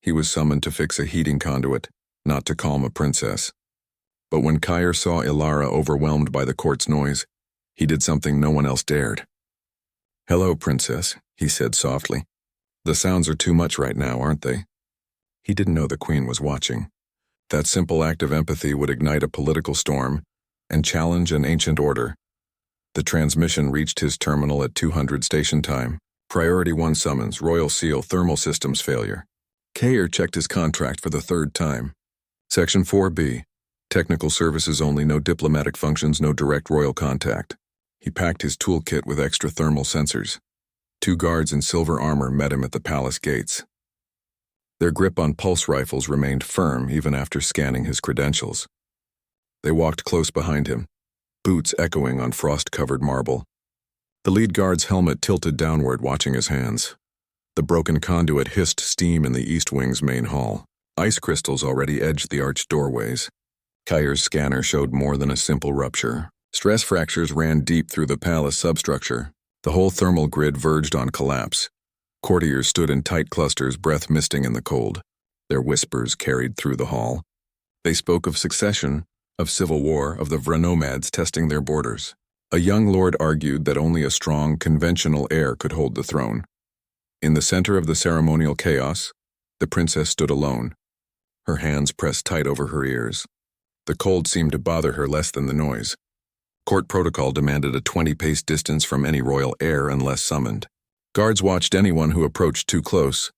He was summoned to fix a heating conduit, not to calm a princess. But when Kyer saw Ilara overwhelmed by the court's noise, he did something no one else dared. "Hello, princess," he said softly. "The sounds are too much right now, aren't they?" He didn't know the queen was watching. That simple act of empathy would ignite a political storm and challenge an ancient order. The transmission reached his terminal at 200 station time. Priority 1 summons, Royal Seal, thermal systems failure. Kyer checked his contract for the 3rd time. Section 4B, technical services only, no diplomatic functions, no direct royal contact. He packed his toolkit with extra thermal sensors. 2 guards in silver armor met him at the palace gates. Their grip on pulse rifles remained firm even after scanning his credentials. They walked close behind him, boots echoing on frost-covered marble. The lead guard's helmet tilted downward, watching his hands. The broken conduit hissed steam in the East Wing's main hall. Ice crystals already edged the arched doorways. Kyer's scanner showed more than a simple rupture. Stress fractures ran deep through the palace substructure. The whole thermal grid verged on collapse. Courtiers stood in tight clusters, breath misting in the cold. Their whispers carried through the hall. They spoke of succession, of civil war, of the Vranomads testing their borders. A young lord argued that only a strong, conventional heir could hold the throne. In the center of the ceremonial chaos, the princess stood alone, her hands pressed tight over her ears. The cold seemed to bother her less than the noise. Court protocol demanded a 20-pace distance from any royal heir unless summoned. Guards watched anyone who approached too close.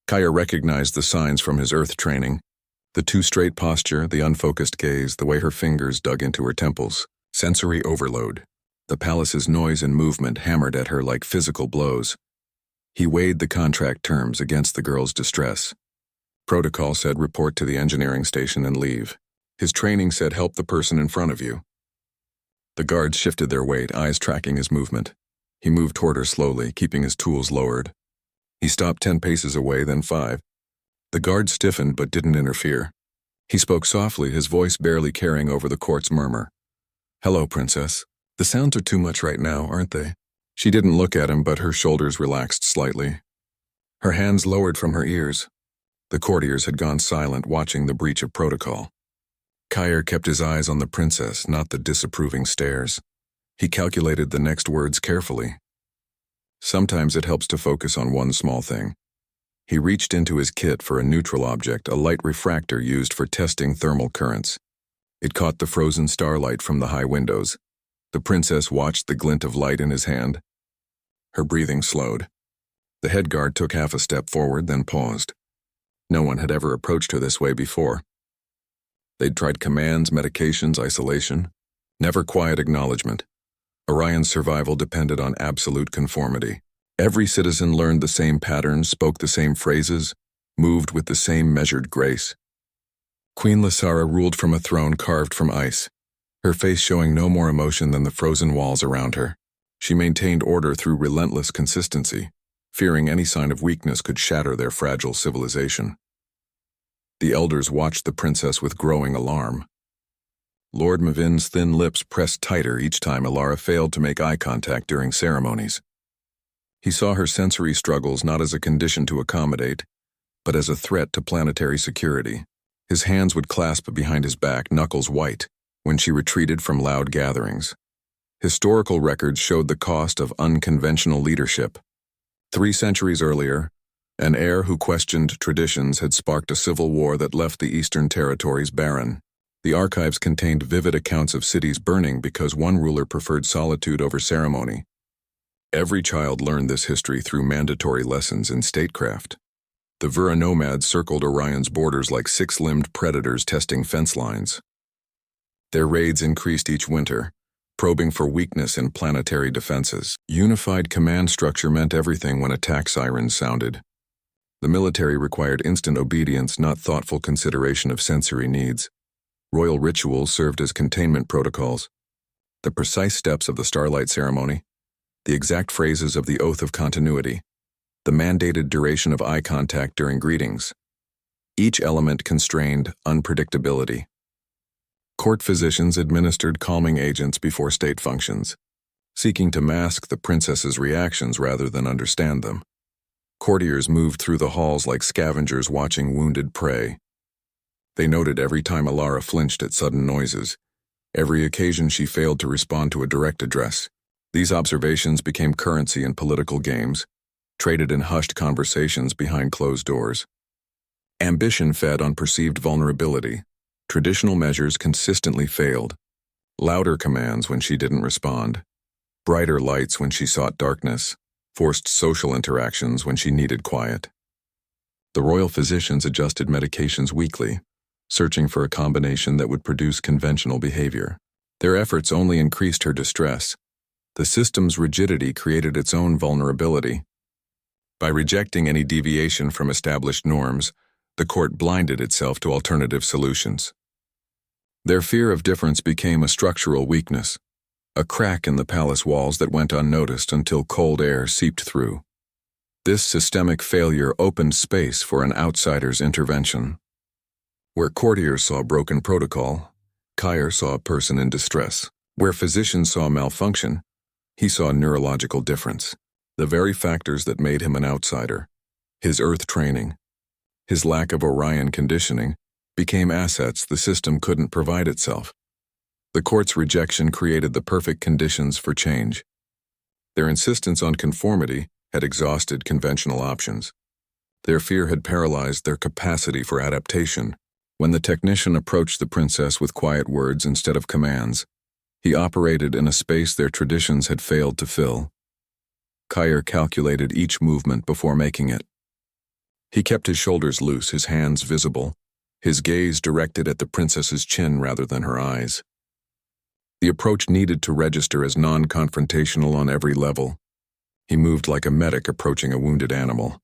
Kyer recognized the signs from his earth training. The too straight posture, the unfocused gaze, the way her fingers dug into her temples. Sensory overload. The palace's noise and movement hammered at her like physical blows. He weighed the contract terms against the girl's distress. Protocol said report to the engineering station and leave. His training said help the person in front of you. The guards shifted their weight, eyes tracking his movement. He moved toward her slowly, keeping his tools lowered. He stopped 10 paces away, then 5. The guard stiffened but didn't interfere. He spoke softly, his voice barely carrying over the court's murmur. "Hello, princess. The sounds are too much right now, aren't they?" She didn't look at him, but her shoulders relaxed slightly. Her hands lowered from her ears. The courtiers had gone silent, watching the breach of protocol. Kyer kept his eyes on the princess, not the disapproving stares. He calculated the next words carefully. Sometimes it helps to focus on one small thing. He reached into his kit for a neutral object, a light refractor used for testing thermal currents. It caught the frozen starlight from the high windows. The princess watched the glint of light in his hand. Her breathing slowed. The head guard took half a step forward, then paused. No one had ever approached her this way before. They'd tried commands, medications, isolation. Never quiet acknowledgement. Orion's survival depended on absolute conformity. Every citizen learned the same patterns, spoke the same phrases, moved with the same measured grace. Queen Lysara ruled from a throne carved from ice, her face showing no more emotion than the frozen walls around her. She maintained order through relentless consistency, fearing any sign of weakness could shatter their fragile civilization. The elders watched the princess with growing alarm. Lord Mavin's thin lips pressed tighter each time Ilara failed to make eye contact during ceremonies. He saw her sensory struggles not as a condition to accommodate, but as a threat to planetary security. His hands would clasp behind his back, knuckles white, when she retreated from loud gatherings. Historical records showed the cost of unconventional leadership. 3 centuries earlier, an heir who questioned traditions had sparked a civil war that left the Eastern Territories barren. The archives contained vivid accounts of cities burning because one ruler preferred solitude over ceremony. Every child learned this history through mandatory lessons in statecraft. The Vranomads circled Orion's borders like 6-limbed predators testing fence lines. Their raids increased each winter, probing for weakness in planetary defenses. Unified command structure meant everything when attack sirens sounded. The military required instant obedience, not thoughtful consideration of sensory needs. Royal rituals served as containment protocols. The precise steps of the starlight ceremony, the exact phrases of the oath of continuity, the mandated duration of eye contact during greetings. Each element constrained unpredictability. Court physicians administered calming agents before state functions, seeking to mask the princess's reactions rather than understand them. Courtiers moved through the halls like scavengers watching wounded prey. They noted every time Alara flinched at sudden noises, every occasion she failed to respond to a direct address. These observations became currency in political games, traded in hushed conversations behind closed doors. Ambition fed on perceived vulnerability. Traditional measures consistently failed. Louder commands when she didn't respond. Brighter lights when she sought darkness. Forced social interactions when she needed quiet. The royal physicians adjusted medications weekly, searching for a combination that would produce conventional behavior. Their efforts only increased her distress. The system's rigidity created its own vulnerability. By rejecting any deviation from established norms, the court blinded itself to alternative solutions. Their fear of difference became a structural weakness, a crack in the palace walls that went unnoticed until cold air seeped through. This systemic failure opened space for an outsider's intervention. Where courtiers saw broken protocol, Kyer saw a person in distress. Where physicians saw malfunction, he saw neurological difference. The very factors that made him an outsider, his Earth training, his lack of Orion conditioning, became assets the system couldn't provide itself. The court's rejection created the perfect conditions for change. Their insistence on conformity had exhausted conventional options. Their fear had paralyzed their capacity for adaptation. When the technician approached the princess with quiet words instead of commands, he operated in a space their traditions had failed to fill. Kyer calculated each movement before making it. He kept his shoulders loose, his hands visible, his gaze directed at the princess's chin rather than her eyes. The approach needed to register as non-confrontational on every level. He moved like a medic approaching a wounded animal,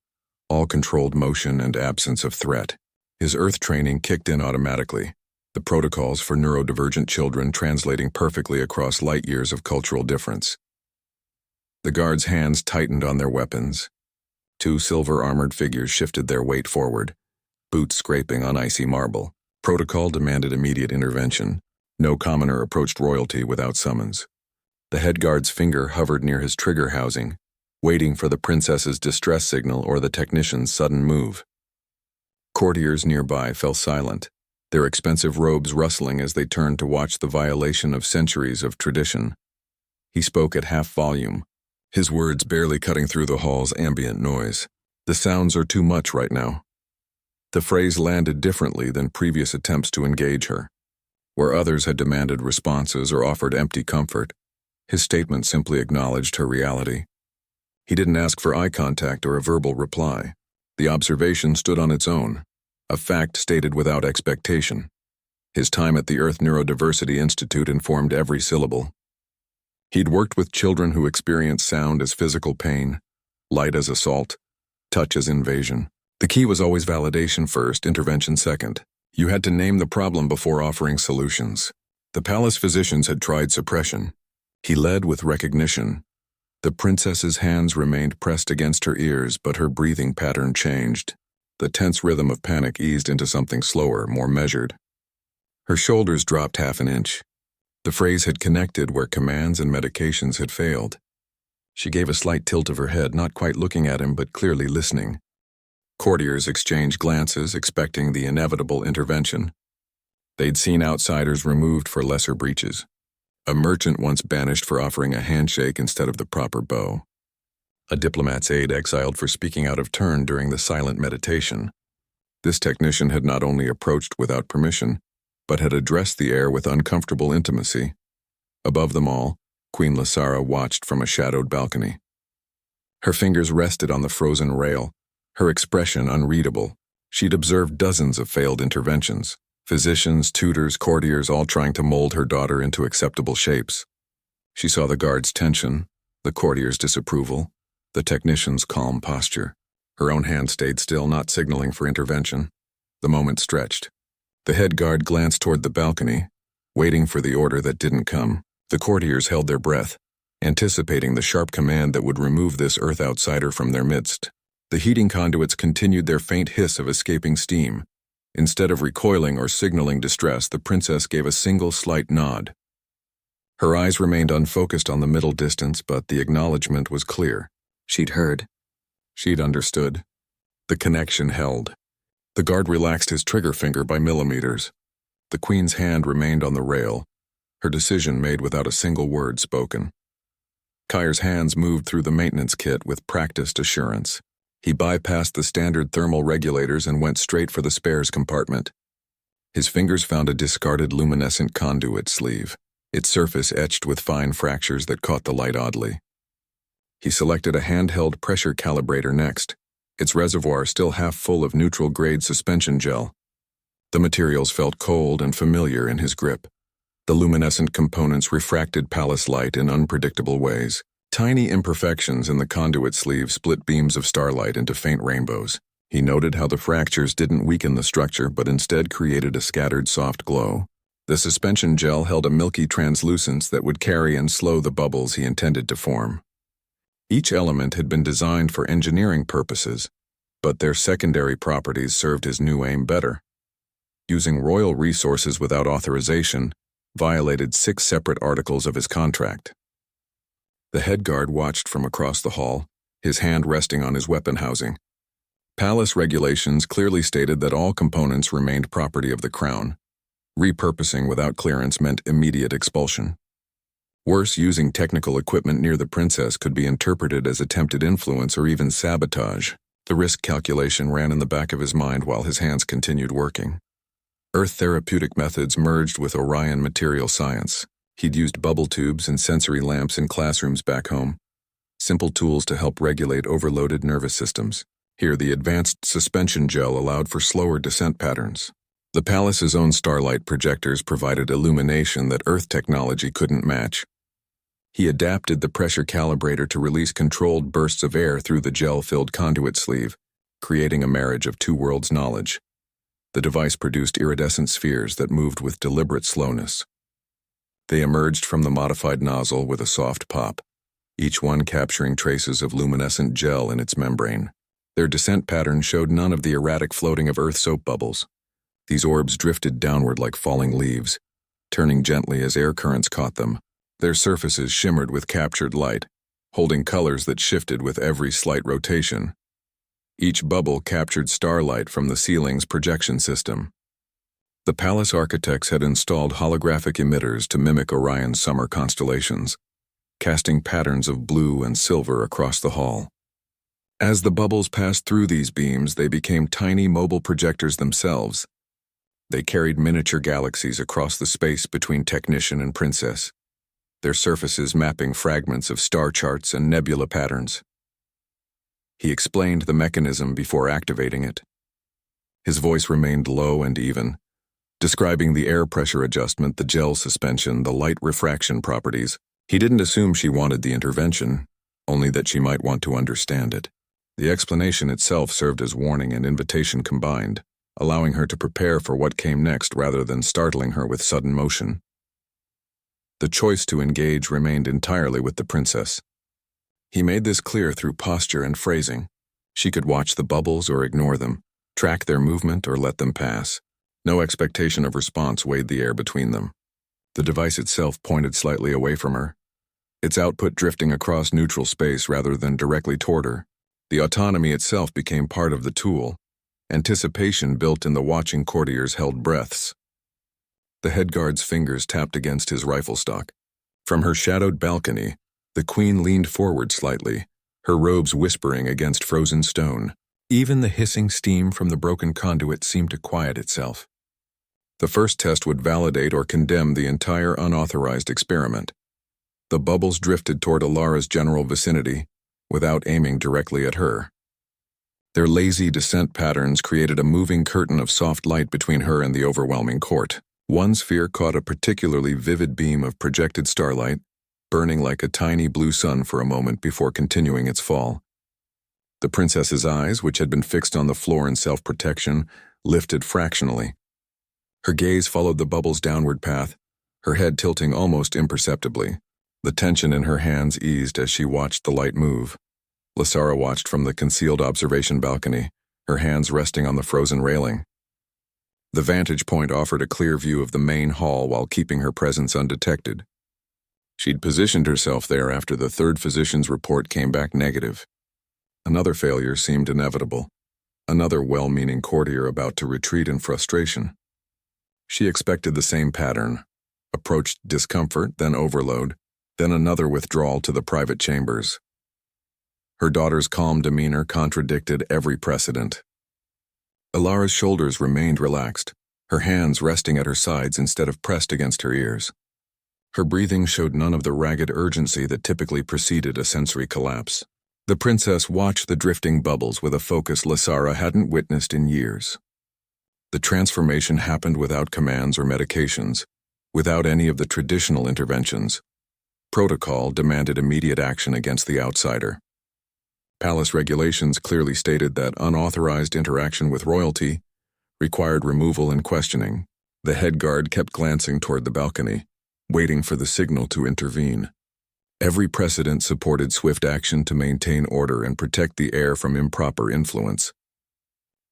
all controlled motion and absence of threat. His Earth training kicked in automatically, the protocols for neurodivergent children translating perfectly across light years of cultural difference. The guards' hands tightened on their weapons. Two silver-armored figures shifted their weight forward, boots scraping on icy marble. Protocol demanded immediate intervention. No commoner approached royalty without summons. The head guard's finger hovered near his trigger housing, waiting for the princess's distress signal or the technician's sudden move. Courtiers nearby fell silent, their expensive robes rustling as they turned to watch the violation of centuries of tradition. He spoke at half volume, his words barely cutting through the hall's ambient noise. The sounds are too much right now. The phrase landed differently than previous attempts to engage her. Where others had demanded responses or offered empty comfort, his statement simply acknowledged her reality. He didn't ask for eye contact or a verbal reply. The observation stood on its own, a fact stated without expectation. His time at the Earth Neurodiversity Institute informed every syllable. He'd worked with children who experienced sound as physical pain, light as assault, touch as invasion. The key was always validation first, intervention second. You had to name the problem before offering solutions. The palace physicians had tried suppression. He led with recognition. The princess's hands remained pressed against her ears, but her breathing pattern changed. The tense rhythm of panic eased into something slower, more measured. Her shoulders dropped half an inch. The phrase had connected where commands and medications had failed. She gave a slight tilt of her head, not quite looking at him, but clearly listening. Courtiers exchanged glances, expecting the inevitable intervention. They'd seen outsiders removed for lesser breaches. A merchant once banished for offering a handshake instead of the proper bow. A diplomat's aide exiled for speaking out of turn during the silent meditation. This technician had not only approached without permission, but had addressed the air with uncomfortable intimacy. Above them all, Queen Lasara watched from a shadowed balcony. Her fingers rested on the frozen rail, her expression unreadable. She'd observed dozens of failed interventions, physicians, tutors, courtiers, all trying to mold her daughter into acceptable shapes. She saw the guard's tension, the courtier's disapproval, the technician's calm posture. Her own hand stayed still, not signaling for intervention. The moment stretched. The head guard glanced toward the balcony, waiting for the order that didn't come. The courtiers held their breath, anticipating the sharp command that would remove this Earth outsider from their midst. The heating conduits continued their faint hiss of escaping steam. Instead of recoiling or signaling distress, the princess gave a single slight nod. Her eyes remained unfocused on the middle distance, but the acknowledgement was clear. She'd heard. She'd understood. The connection held. The guard relaxed his trigger finger by millimeters. The Queen's hand remained on the rail, her decision made without a single word spoken. Kyre's hands moved through the maintenance kit with practiced assurance. He bypassed the standard thermal regulators and went straight for the spares compartment. His fingers found a discarded luminescent conduit sleeve, its surface etched with fine fractures that caught the light oddly. He selected a handheld pressure calibrator next, its reservoir still half full of neutral-grade suspension gel. The materials felt cold and familiar in his grip. The luminescent components refracted palace light in unpredictable ways. Tiny imperfections in the conduit sleeve split beams of starlight into faint rainbows. He noted how the fractures didn't weaken the structure but instead created a scattered soft glow. The suspension gel held a milky translucence that would carry and slow the bubbles he intended to form. Each element had been designed for engineering purposes, but their secondary properties served his new aim better. Using royal resources without authorization violated 6 separate articles of his contract. The head guard watched from across the hall, his hand resting on his weapon housing. Palace regulations clearly stated that all components remained property of the crown. Repurposing without clearance meant immediate expulsion. Worse, using technical equipment near the princess could be interpreted as attempted influence or even sabotage. The risk calculation ran in the back of his mind while his hands continued working. Earth therapeutic methods merged with Orion material science. He'd used bubble tubes and sensory lamps in classrooms back home, simple tools to help regulate overloaded nervous systems. Here, the advanced suspension gel allowed for slower descent patterns. The palace's own starlight projectors provided illumination that Earth technology couldn't match. He adapted the pressure calibrator to release controlled bursts of air through the gel-filled conduit sleeve, creating a marriage of 2 worlds' knowledge. The device produced iridescent spheres that moved with deliberate slowness. They emerged from the modified nozzle with a soft pop, each one capturing traces of luminescent gel in its membrane. Their descent pattern showed none of the erratic floating of Earth soap bubbles. These orbs drifted downward like falling leaves, turning gently as air currents caught them. Their surfaces shimmered with captured light, holding colors that shifted with every slight rotation. Each bubble captured starlight from the ceiling's projection system. The palace architects had installed holographic emitters to mimic Orion's summer constellations, casting patterns of blue and silver across the hall. As the bubbles passed through these beams, they became tiny mobile projectors themselves. They carried miniature galaxies across the space between technician and princess, their surfaces mapping fragments of star charts and nebula patterns. He explained the mechanism before activating it. His voice remained low and even, describing the air pressure adjustment, the gel suspension, the light refraction properties. He didn't assume she wanted the intervention, only that she might want to understand it. The explanation itself served as warning and invitation combined, allowing her to prepare for what came next rather than startling her with sudden motion. The choice to engage remained entirely with the princess. He made this clear through posture and phrasing. She could watch the bubbles or ignore them, track their movement or let them pass. No expectation of response weighed the air between them. The device itself pointed slightly away from her, its output drifting across neutral space rather than directly toward her. The autonomy itself became part of the tool. Anticipation built in the watching courtiers held breaths. The head guard's fingers tapped against his rifle stock. From her shadowed balcony, the queen leaned forward slightly, her robes whispering against frozen stone. Even the hissing steam from the broken conduit seemed to quiet itself. The first test would validate or condemn the entire unauthorized experiment. The bubbles drifted toward Alara's general vicinity, without aiming directly at her. Their lazy descent patterns created a moving curtain of soft light between her and the overwhelming court. One sphere caught a particularly vivid beam of projected starlight, burning like a tiny blue sun for a moment before continuing its fall. The princess's eyes, which had been fixed on the floor in self-protection, lifted fractionally. Her gaze followed the bubble's downward path, her head tilting almost imperceptibly. The tension in her hands eased as she watched the light move. Lasara watched from the concealed observation balcony, her hands resting on the frozen railing. The vantage point offered a clear view of the main hall while keeping her presence undetected. She'd positioned herself there after the third physician's report came back negative. Another failure seemed inevitable. Another well-meaning courtier about to retreat in frustration. She expected the same pattern. Approached discomfort, then overload, then another withdrawal to the private chambers. Her daughter's calm demeanor contradicted every precedent. Ilara's shoulders remained relaxed, her hands resting at her sides instead of pressed against her ears. Her breathing showed none of the ragged urgency that typically preceded a sensory collapse. The princess watched the drifting bubbles with a focus Lasara hadn't witnessed in years. The transformation happened without commands or medications, without any of the traditional interventions. Protocol demanded immediate action against the outsider. Palace regulations clearly stated that unauthorized interaction with royalty required removal and questioning. The head guard kept glancing toward the balcony, waiting for the signal to intervene. Every precedent supported swift action to maintain order and protect the heir from improper influence.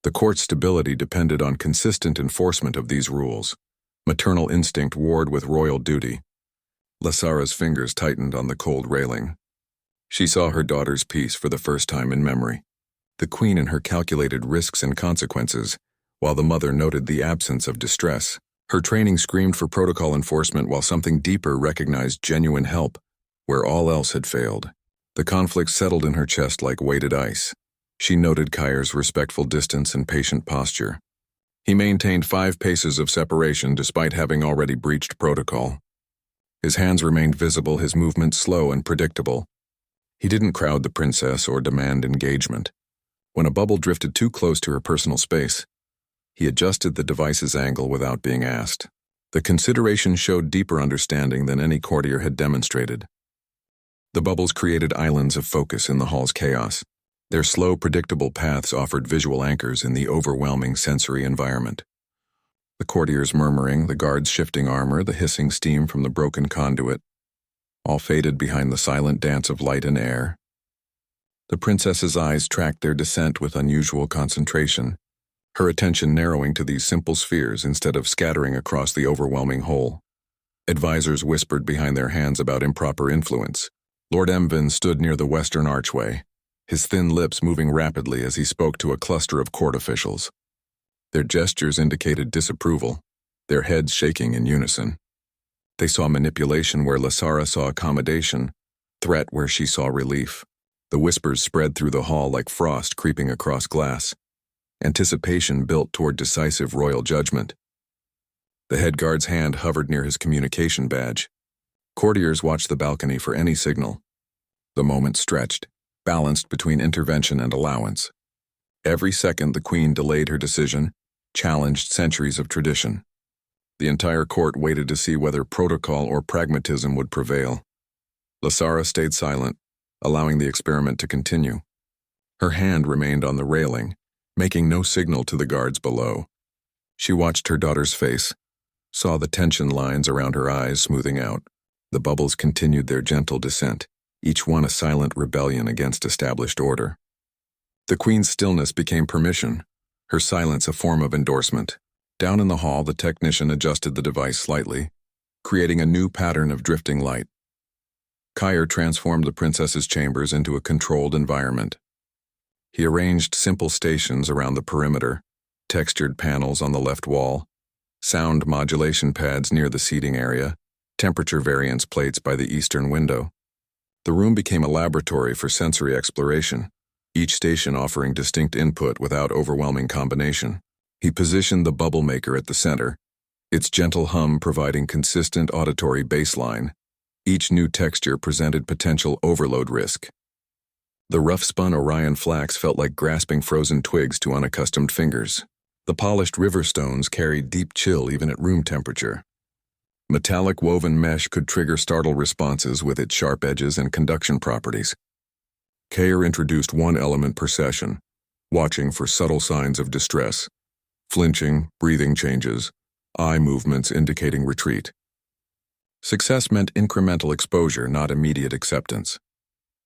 The court's stability depended on consistent enforcement of these rules. Maternal instinct warred with royal duty. Lasara's fingers tightened on the cold railing. She saw her daughter's peace for the first time in memory. The queen in her calculated risks and consequences, while the mother noted the absence of distress. Her training screamed for protocol enforcement while something deeper recognized genuine help, where all else had failed. The conflict settled in her chest like weighted ice. She noted Kyr's respectful distance and patient posture. He maintained 5 paces of separation despite having already breached protocol. His hands remained visible, his movements slow and predictable. He didn't crowd the princess or demand engagement. When a bubble drifted too close to her personal space, he adjusted the device's angle without being asked. The consideration showed deeper understanding than any courtier had demonstrated. The bubbles created islands of focus in the hall's chaos. Their slow, predictable paths offered visual anchors in the overwhelming sensory environment. The courtiers murmuring, the guards shifting armor, the hissing steam from the broken conduit, all faded behind the silent dance of light and air. The princess's eyes tracked their descent with unusual concentration, her attention narrowing to these simple spheres instead of scattering across the overwhelming whole. Advisors whispered behind their hands about improper influence. Lord Emvin stood near the western archway, his thin lips moving rapidly as he spoke to a cluster of court officials. Their gestures indicated disapproval, their heads shaking in unison. They saw manipulation where Lasara saw accommodation, threat where she saw relief. The whispers spread through the hall like frost creeping across glass. Anticipation built toward decisive royal judgment. The head guard's hand hovered near his communication badge. Courtiers watched the balcony for any signal. The moment stretched, balanced between intervention and allowance. Every second the queen delayed her decision, challenged centuries of tradition. The entire court waited to see whether protocol or pragmatism would prevail. Lasara stayed silent, allowing the experiment to continue. Her hand remained on the railing, making no signal to the guards below. She watched her daughter's face, saw the tension lines around her eyes smoothing out. The bubbles continued their gentle descent, each one a silent rebellion against established order. The queen's stillness became permission, her silence a form of endorsement. Down in the hall, the technician adjusted the device slightly, creating a new pattern of drifting light. Kyr transformed the princess's chambers into a controlled environment. He arranged simple stations around the perimeter, textured panels on the left wall, sound modulation pads near the seating area, temperature variance plates by the eastern window. The room became a laboratory for sensory exploration, each station offering distinct input without overwhelming combination. He positioned the bubble maker at the center, its gentle hum providing consistent auditory baseline. Each new texture presented potential overload risk. The rough-spun Orion flax felt like grasping frozen twigs to unaccustomed fingers. The polished river stones carried deep chill even at room temperature. Metallic woven mesh could trigger startle responses with its sharp edges and conduction properties. Kyr introduced one element per session, watching for subtle signs of distress, flinching, breathing changes, eye movements indicating retreat. Success meant incremental exposure, not immediate acceptance.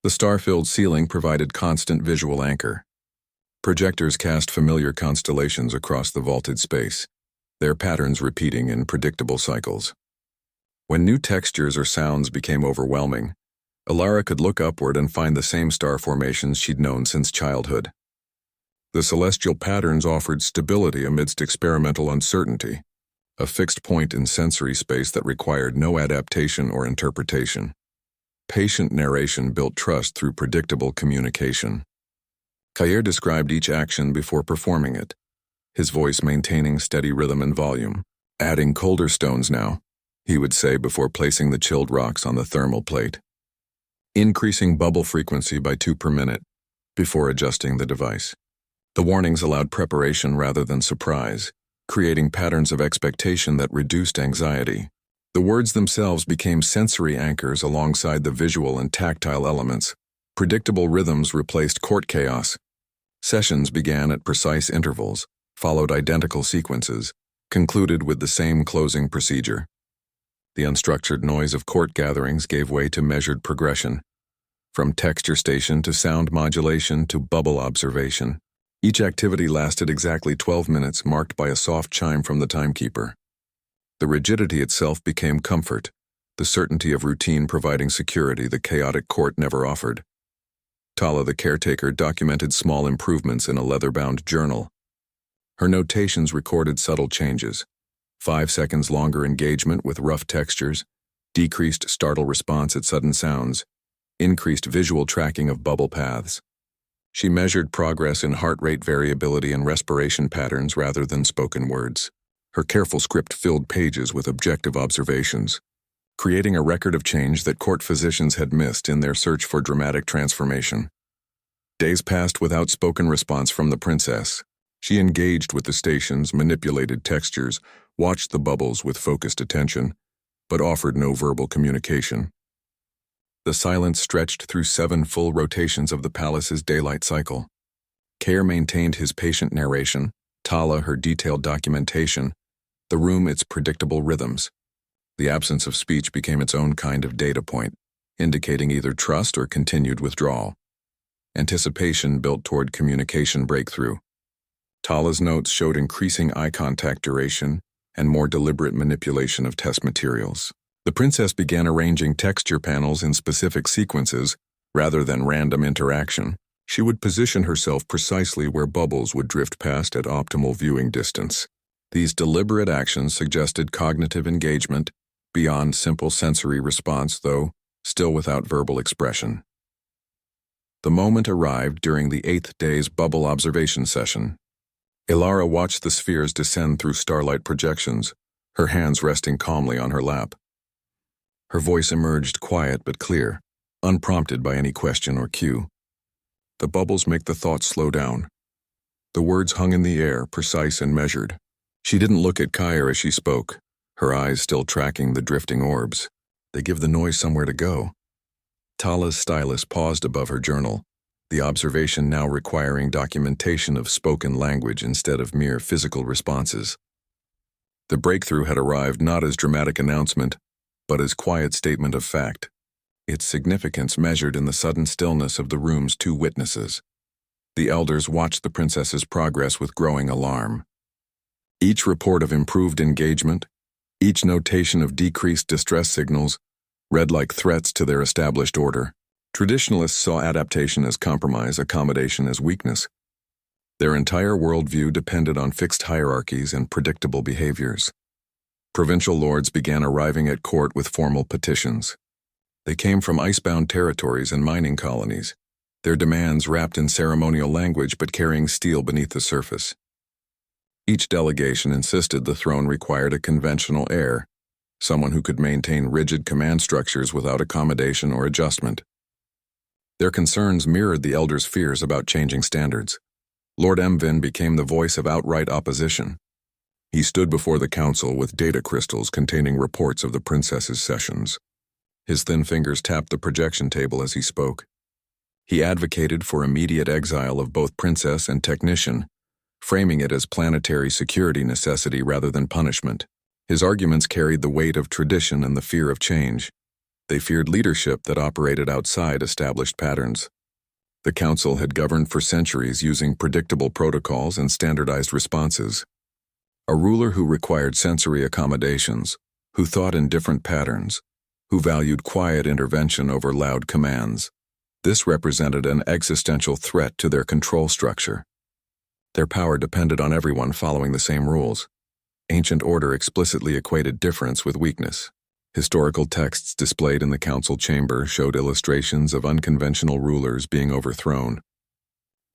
The star-filled ceiling provided constant visual anchor. Projectors cast familiar constellations across the vaulted space, their patterns repeating in predictable cycles. When new textures or sounds became overwhelming, Elara could look upward and find the same star formations she'd known since childhood. The celestial patterns offered stability amidst experimental uncertainty, a fixed point in sensory space that required no adaptation or interpretation. Patient narration built trust through predictable communication. Kair described each action before performing it, his voice maintaining steady rhythm and volume. "Adding colder stones now," he would say before placing the chilled rocks on the thermal plate. "Increasing bubble frequency by 2 per minute," before adjusting the device. The warnings allowed preparation rather than surprise, creating patterns of expectation that reduced anxiety. The words themselves became sensory anchors alongside the visual and tactile elements. Predictable rhythms replaced court chaos. Sessions began at precise intervals, followed identical sequences, concluded with the same closing procedure. The unstructured noise of court gatherings gave way to measured progression, from texture station to sound modulation to bubble observation. Each activity lasted exactly 12 minutes, marked by a soft chime from the timekeeper. The rigidity itself became comfort, the certainty of routine providing security the chaotic court never offered. Tala, the caretaker, documented small improvements in a leather-bound journal. Her notations recorded subtle changes: 5 seconds longer engagement with rough textures, decreased startle response at sudden sounds, increased visual tracking of bubble paths. She measured progress in heart rate variability and respiration patterns rather than spoken words. Her careful script filled pages with objective observations, creating a record of change that court physicians had missed in their search for dramatic transformation. Days passed without spoken response from the princess. She engaged with the stations, manipulated textures, watched the bubbles with focused attention, but offered no verbal communication. The silence stretched through 7 full rotations of the palace's daylight cycle. Kair maintained his patient narration, Tala her detailed documentation, the room its predictable rhythms. The absence of speech became its own kind of data point, indicating either trust or continued withdrawal. Anticipation built toward communication breakthrough. Tala's notes showed increasing eye contact duration and more deliberate manipulation of test materials. The princess began arranging texture panels in specific sequences rather than random interaction. She would position herself precisely where bubbles would drift past at optimal viewing distance. These deliberate actions suggested cognitive engagement beyond simple sensory response, though still without verbal expression. The moment arrived during the 8th day's bubble observation session. Elara watched the spheres descend through starlight projections, her hands resting calmly on her lap. Her voice emerged quiet but clear, unprompted by any question or cue. The bubbles make the thoughts slow down. The words hung in the air, precise and measured. She didn't look at Kair as she spoke, her eyes still tracking the drifting orbs. They give the noise somewhere to go. Tala's stylus paused above her journal, the observation now requiring documentation of spoken language instead of mere physical responses. The breakthrough had arrived not as dramatic announcement, but as quiet statement of fact, its significance measured in the sudden stillness of the room's 2 witnesses. The elders watched the princess's progress with growing alarm. Each report of improved engagement, each notation of decreased distress signals, read like threats to their established order. Traditionalists saw adaptation as compromise, accommodation as weakness. Their entire worldview depended on fixed hierarchies and predictable behaviors. Provincial lords began arriving at court with formal petitions. They came from icebound territories and mining colonies, their demands wrapped in ceremonial language but carrying steel beneath the surface. Each delegation insisted the throne required a conventional heir, someone who could maintain rigid command structures without accommodation or adjustment. Their concerns mirrored the elders' fears about changing standards. Lord Emvin became the voice of outright opposition. He stood before the council with data crystals containing reports of the princess's sessions. His thin fingers tapped the projection table as he spoke. He advocated for immediate exile of both princess and technician, framing it as planetary security necessity rather than punishment. His arguments carried the weight of tradition and the fear of change. They feared leadership that operated outside established patterns. The council had governed for centuries using predictable protocols and standardized responses. A ruler who required sensory accommodations, who thought in different patterns, who valued quiet intervention over loud commands. This represented an existential threat to their control structure. Their power depended on everyone following the same rules. Ancient order explicitly equated difference with weakness. Historical texts displayed in the council chamber showed illustrations of unconventional rulers being overthrown.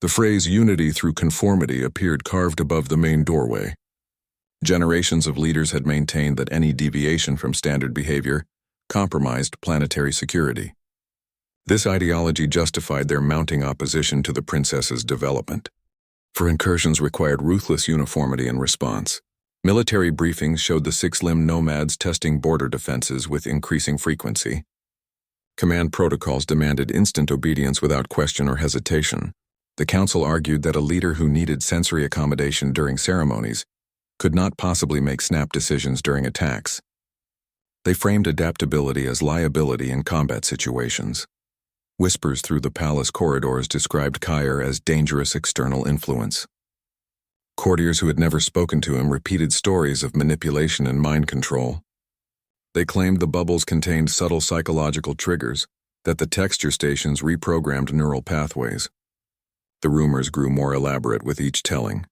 The phrase "unity through conformity" appeared carved above the main doorway. Generations of leaders had maintained that any deviation from standard behavior compromised planetary security. This ideology justified their mounting opposition to the princess's development. For incursions required ruthless uniformity in response. Military briefings showed the six-limbed nomads testing border defenses with increasing frequency. Command protocols demanded instant obedience without question or hesitation. The council argued that a leader who needed sensory accommodation during ceremonies could not possibly make snap decisions during attacks. They framed adaptability as liability in combat situations. Whispers through the palace corridors described Kyre as dangerous external influence. Courtiers who had never spoken to him repeated stories of manipulation and mind control. They claimed the bubbles contained subtle psychological triggers, that the texture stations reprogrammed neural pathways. The rumors grew more elaborate with each telling,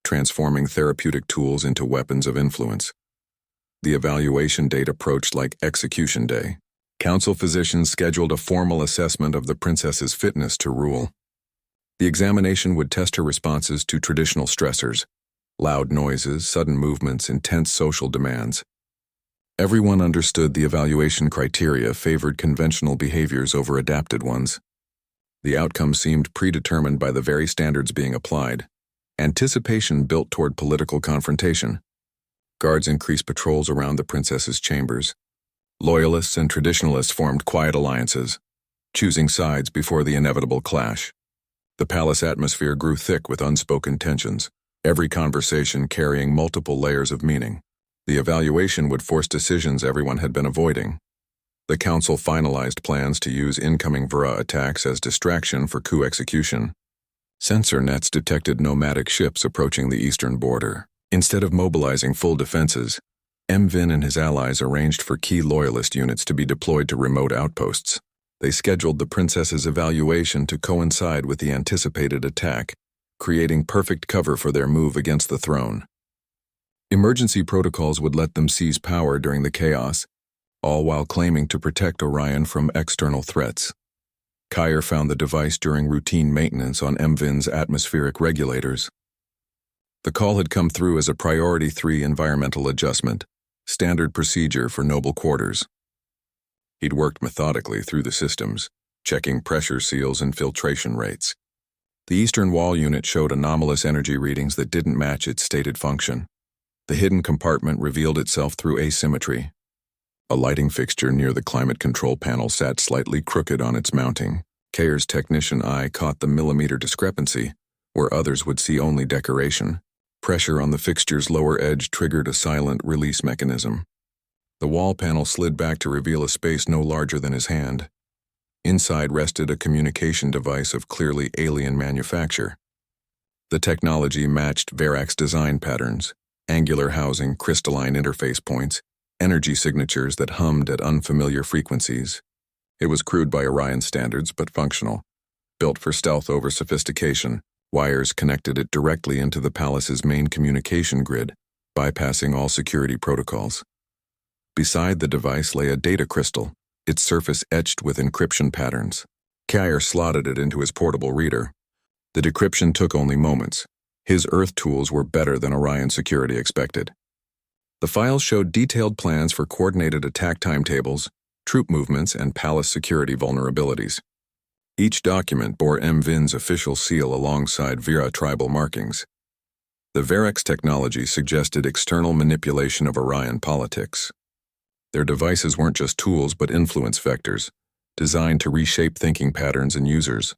transforming therapeutic tools into weapons of influence. The evaluation date approached like execution day. Council physicians scheduled a formal assessment of the princess's fitness to rule. The examination would test her responses to traditional stressors, loud noises, sudden movements, intense social demands. Everyone understood the evaluation criteria favored conventional behaviors over adapted ones. The outcome seemed predetermined by the very standards being applied. Anticipation built toward political confrontation. Guards increased patrols around the princess's chambers. Loyalists and traditionalists formed quiet alliances, choosing sides before the inevitable clash. The palace atmosphere grew thick with unspoken tensions, every conversation carrying multiple layers of meaning. The evaluation would force decisions everyone had been avoiding. The council finalized plans to use incoming Vra attacks as distraction for coup execution. Sensor nets detected nomadic ships approaching the eastern border. Instead of mobilizing full defenses, Mvin and his allies arranged for key loyalist units to be deployed to remote outposts. They scheduled the princess's evaluation to coincide with the anticipated attack, creating perfect cover for their move against the throne. Emergency protocols would let them seize power during the chaos, all while claiming to protect Orion from external threats. Kyre found the device during routine maintenance on Mvin's atmospheric regulators. The call had come through as a Priority 3 environmental adjustment, standard procedure for noble quarters. He'd worked methodically through the systems, checking pressure seals and filtration rates. The eastern wall unit showed anomalous energy readings that didn't match its stated function. The hidden compartment revealed itself through asymmetry. A lighting fixture near the climate control panel sat slightly crooked on its mounting. Kyre's technician eye caught the millimeter discrepancy, where others would see only decoration. Pressure on the fixture's lower edge triggered a silent release mechanism. The wall panel slid back to reveal a space no larger than his hand. Inside rested a communication device of clearly alien manufacture. The technology matched Verak's design patterns, angular housing, crystalline interface points, energy signatures that hummed at unfamiliar frequencies. It was crude by Orion standards, but functional. Built for stealth over sophistication, wires connected it directly into the palace's main communication grid, bypassing all security protocols. Beside the device lay a data crystal, its surface etched with encryption patterns. Kyre slotted it into his portable reader. The decryption took only moments. His Earth tools were better than Orion security expected. The files showed detailed plans for coordinated attack timetables, troop movements, and palace security vulnerabilities. Each document bore Mvin's official seal alongside Vera tribal markings. The Verak's technology suggested external manipulation of Orion politics. Their devices weren't just tools but influence vectors, designed to reshape thinking patterns in users.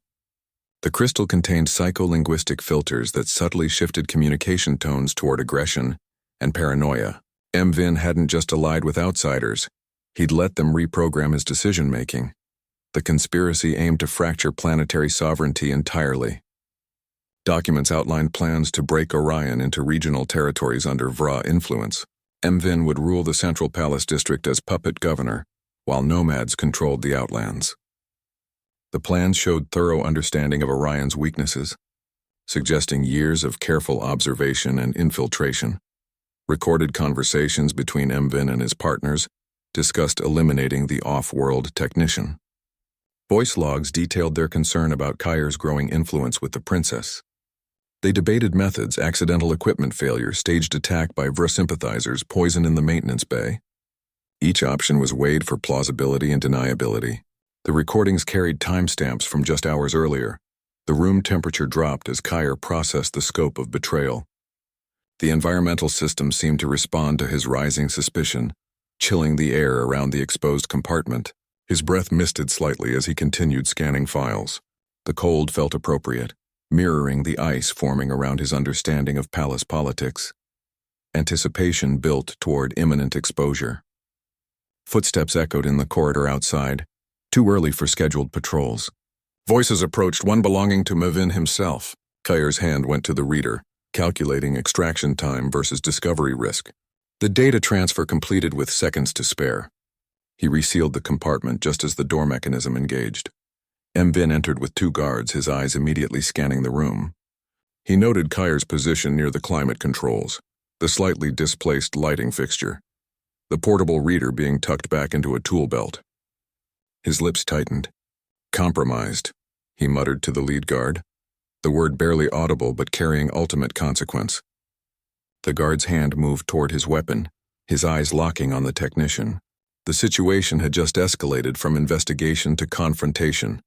The crystal contained psycholinguistic filters that subtly shifted communication tones toward aggression and paranoia. Mvin hadn't just allied with outsiders, he'd let them reprogram his decision-making. The conspiracy aimed to fracture planetary sovereignty entirely. Documents outlined plans to break Orion into regional territories under Vra influence. Mvin would rule the Central Palace District as puppet governor, while nomads controlled the outlands. The plans showed thorough understanding of Orion's weaknesses, suggesting years of careful observation and infiltration. Recorded conversations between Mvin and his partners discussed eliminating the off-world technician. Voice logs detailed their concern about Kyr's growing influence with the princess. They debated methods: accidental equipment failure, staged attack by Vra sympathizers, poison in the maintenance bay. Each option was weighed for plausibility and deniability. The recordings carried timestamps from just hours earlier. The room temperature dropped as Kyr processed the scope of betrayal. The environmental system seemed to respond to his rising suspicion, chilling the air around the exposed compartment. His breath misted slightly as he continued scanning files. The cold felt appropriate, mirroring the ice forming around his understanding of palace politics. Anticipation built toward imminent exposure. Footsteps echoed in the corridor outside, too early for scheduled patrols. Voices approached, one belonging to Mvin himself. Kyr's hand went to the reader, calculating extraction time versus discovery risk. The data transfer completed with seconds to spare. He resealed the compartment just as the door mechanism engaged. Mvin entered with 2 guards, his eyes immediately scanning the room. He noted Kyr's position near the climate controls, the slightly displaced lighting fixture, the portable reader being tucked back into a tool belt. His lips tightened. Compromised, he muttered to the lead guard, the word barely audible but carrying ultimate consequence. The guard's hand moved toward his weapon, his eyes locking on the technician. The situation had just escalated from investigation to confrontation.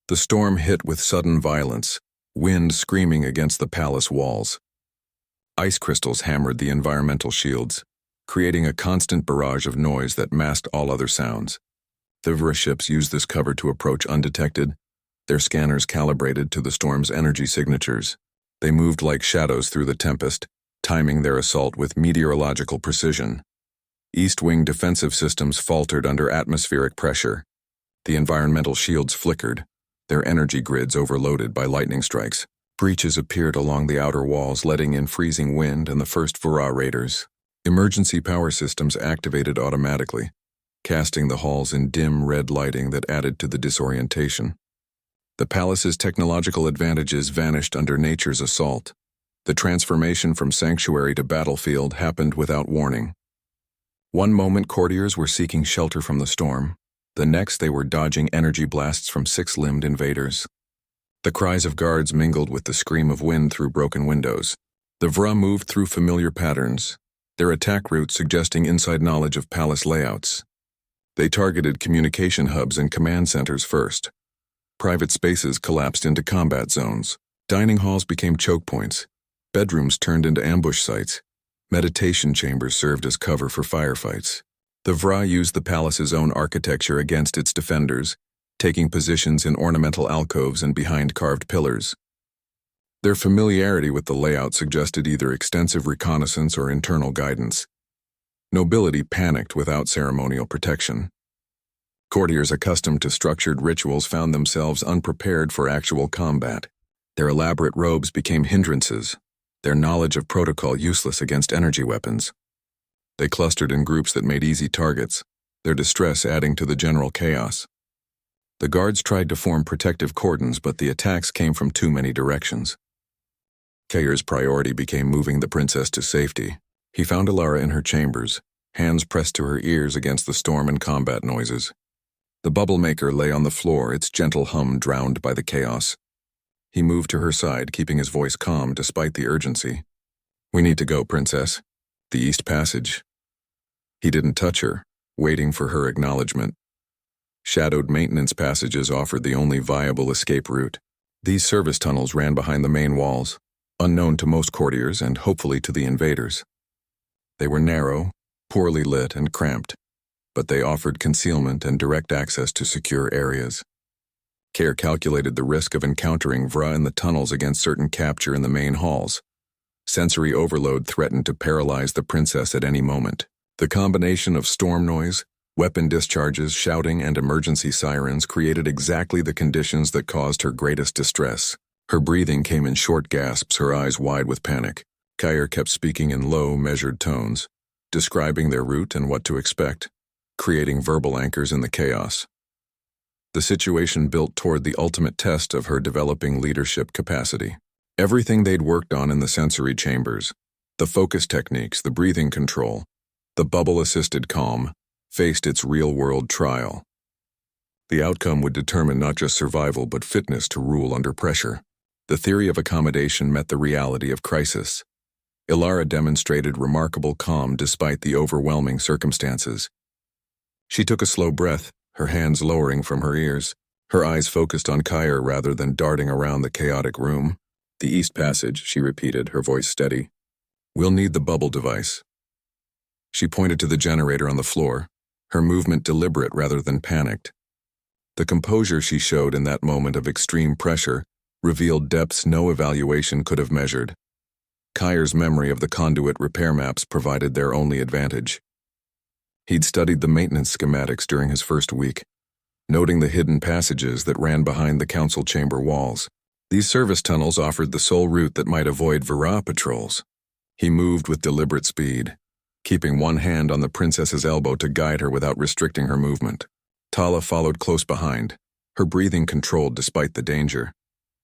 The storm hit with sudden violence, wind screaming against the palace walls. Ice crystals hammered the environmental shields, creating a constant barrage of noise that masked all other sounds. The Vra ships used this cover to approach undetected, their scanners calibrated to the storm's energy signatures. They moved like shadows through the tempest, timing their assault with meteorological precision. East Wing defensive systems faltered under atmospheric pressure. The environmental shields flickered, their energy grids overloaded by lightning strikes. Breaches appeared along the outer walls, letting in freezing wind and the first Vra raiders. Emergency power systems activated automatically, casting the halls in dim red lighting that added to the disorientation. The palace's technological advantages vanished under nature's assault. The transformation from sanctuary to battlefield happened without warning. One moment courtiers were seeking shelter from the storm, the next they were dodging energy blasts from 6-limbed invaders. The cries of guards mingled with the scream of wind through broken windows. The Vra moved through familiar patterns, their attack route suggesting inside knowledge of palace layouts. They targeted communication hubs and command centers first. Private spaces collapsed into combat zones. Dining halls became choke points. Bedrooms turned into ambush sites. Meditation chambers served as cover for firefights. The Vra used the palace's own architecture against its defenders, taking positions in ornamental alcoves and behind carved pillars. Their familiarity with the layout suggested either extensive reconnaissance or internal guidance. Nobility panicked without ceremonial protection. Courtiers accustomed to structured rituals found themselves unprepared for actual combat. Their elaborate robes became hindrances, their knowledge of protocol useless against energy weapons. They clustered in groups that made easy targets, their distress adding to the general chaos. The guards tried to form protective cordons, but the attacks came from too many directions. Kyr's priority became moving the princess to safety. He found Alara in her chambers, hands pressed to her ears against the storm and combat noises. The bubble maker lay on the floor, its gentle hum drowned by the chaos. He moved to her side, keeping his voice calm despite the urgency. "We need to go, princess. The East Passage." He didn't touch her, waiting for her acknowledgement. Shadowed maintenance passages offered the only viable escape route. These service tunnels ran behind the main walls, unknown to most courtiers and hopefully to the invaders. They were narrow, poorly lit, and cramped, but they offered concealment and direct access to secure areas. Kyr calculated the risk of encountering Vra in the tunnels against certain capture in the main halls. Sensory overload threatened to paralyze the princess at any moment. The combination of storm noise, weapon discharges, shouting, and emergency sirens created exactly the conditions that caused her greatest distress. Her breathing came in short gasps, her eyes wide with panic. Kyr kept speaking in low, measured tones, describing their route and what to expect. creating verbal anchors in the chaos. The situation built toward the ultimate test of her developing leadership capacity. Everything they'd worked on in the sensory chambers, the focus techniques, the breathing control, the bubble-assisted calm, faced its real-world trial. The outcome would determine not just survival but fitness to rule under pressure. The theory of accommodation met the reality of crisis. Ilara demonstrated remarkable calm despite the overwhelming circumstances. She took a slow breath, her hands lowering from her ears, her eyes focused on Kair rather than darting around the chaotic room. "The East Passage," she repeated, her voice steady. "We'll need the bubble device." She pointed to the generator on the floor, her movement deliberate rather than panicked. The composure she showed in that moment of extreme pressure revealed depths no evaluation could have measured. Kair's memory of the conduit repair maps provided their only advantage. He'd studied the maintenance schematics during his first week, noting the hidden passages that ran behind the council chamber walls. These service tunnels offered the sole route that might avoid Vira patrols. He moved with deliberate speed, keeping one hand on the princess's elbow to guide her without restricting her movement. Tala followed close behind, her breathing controlled despite the danger.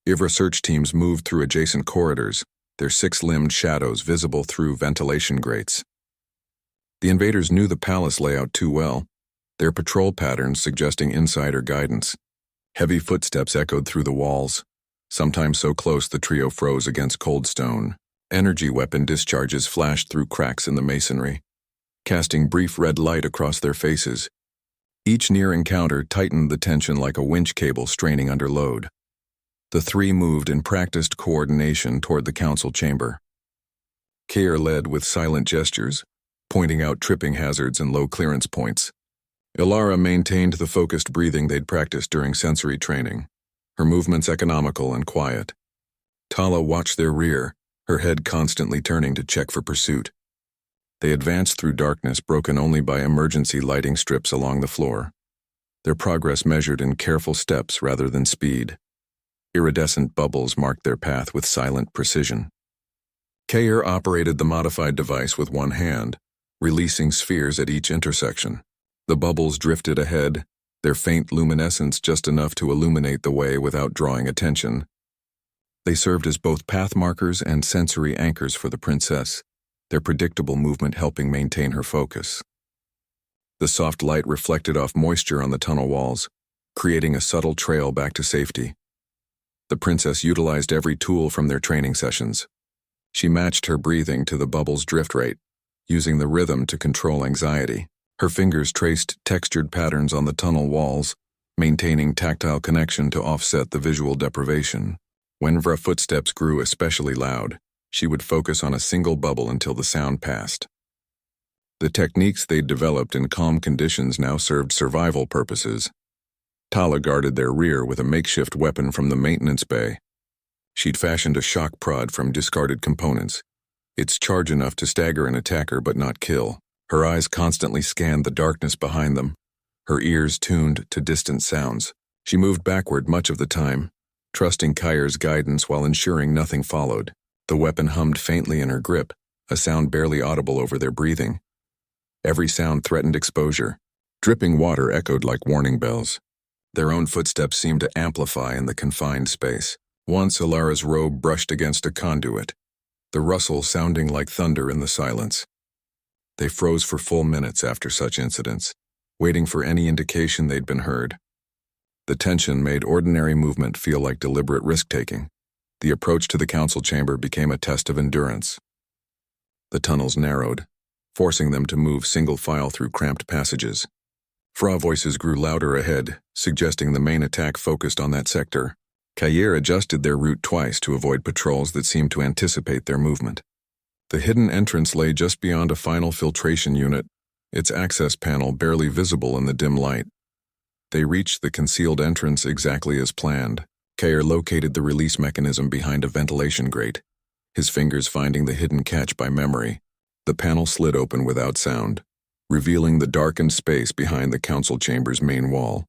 Ivra search teams moved through adjacent corridors, their six-limbed shadows visible through ventilation grates. The invaders knew the palace layout too well, their patrol patterns suggesting insider guidance. Heavy footsteps echoed through the walls, sometimes so close the trio froze against cold stone. Energy weapon discharges flashed through cracks in the masonry, casting brief red light across their faces. Each near encounter tightened the tension like a winch cable straining under load. The three moved in practiced coordination toward the council chamber. Kair led with silent gestures, pointing out tripping hazards and low clearance points. Ilara maintained the focused breathing they'd practiced during sensory training, her movements economical and quiet. Tala watched their rear, her head constantly turning to check for pursuit. They advanced through darkness broken only by emergency lighting strips along the floor, their progress measured in careful steps rather than speed. Iridescent bubbles marked their path with silent precision. Kair operated the modified device with one hand, releasing spheres at each intersection. The bubbles drifted ahead, their faint luminescence just enough to illuminate the way without drawing attention. They served as both path markers and sensory anchors for the princess, their predictable movement helping maintain her focus. The soft light reflected off moisture on the tunnel walls, creating a subtle trail back to safety. The princess utilized every tool from their training sessions. She matched her breathing to the bubble's drift rate, using the rhythm to control anxiety. Her fingers traced textured patterns on the tunnel walls, maintaining tactile connection to offset the visual deprivation. When Vra footsteps grew especially loud, she would focus on a single bubble until the sound passed. The techniques they'd developed in calm conditions now served survival purposes. Tala guarded their rear with a makeshift weapon from the maintenance bay. She'd fashioned a shock prod from discarded components, its charge enough to stagger an attacker but not kill. Her eyes constantly scanned the darkness behind them, her ears tuned to distant sounds. She moved backward much of the time, trusting Kair's guidance while ensuring nothing followed. The weapon hummed faintly in her grip, a sound barely audible over their breathing. Every sound threatened exposure. Dripping water echoed like warning bells. Their own footsteps seemed to amplify in the confined space. Once Ilara's robe brushed against a conduit, the rustle sounding like thunder in the silence. They froze for full minutes after such incidents, waiting for any indication they'd been heard. The tension made ordinary movement feel like deliberate risk-taking. The approach to the council chamber became a test of endurance. The tunnels narrowed, forcing them to move single file through cramped passages. Fra voices grew louder ahead, suggesting the main attack focused on that sector. Kair adjusted their route twice to avoid patrols that seemed to anticipate their movement. The hidden entrance lay just beyond a final filtration unit, its access panel barely visible in the dim light. They reached the concealed entrance exactly as planned. Kair located the release mechanism behind a ventilation grate, his fingers finding the hidden catch by memory. The panel slid open without sound, revealing the darkened space behind the council chamber's main wall.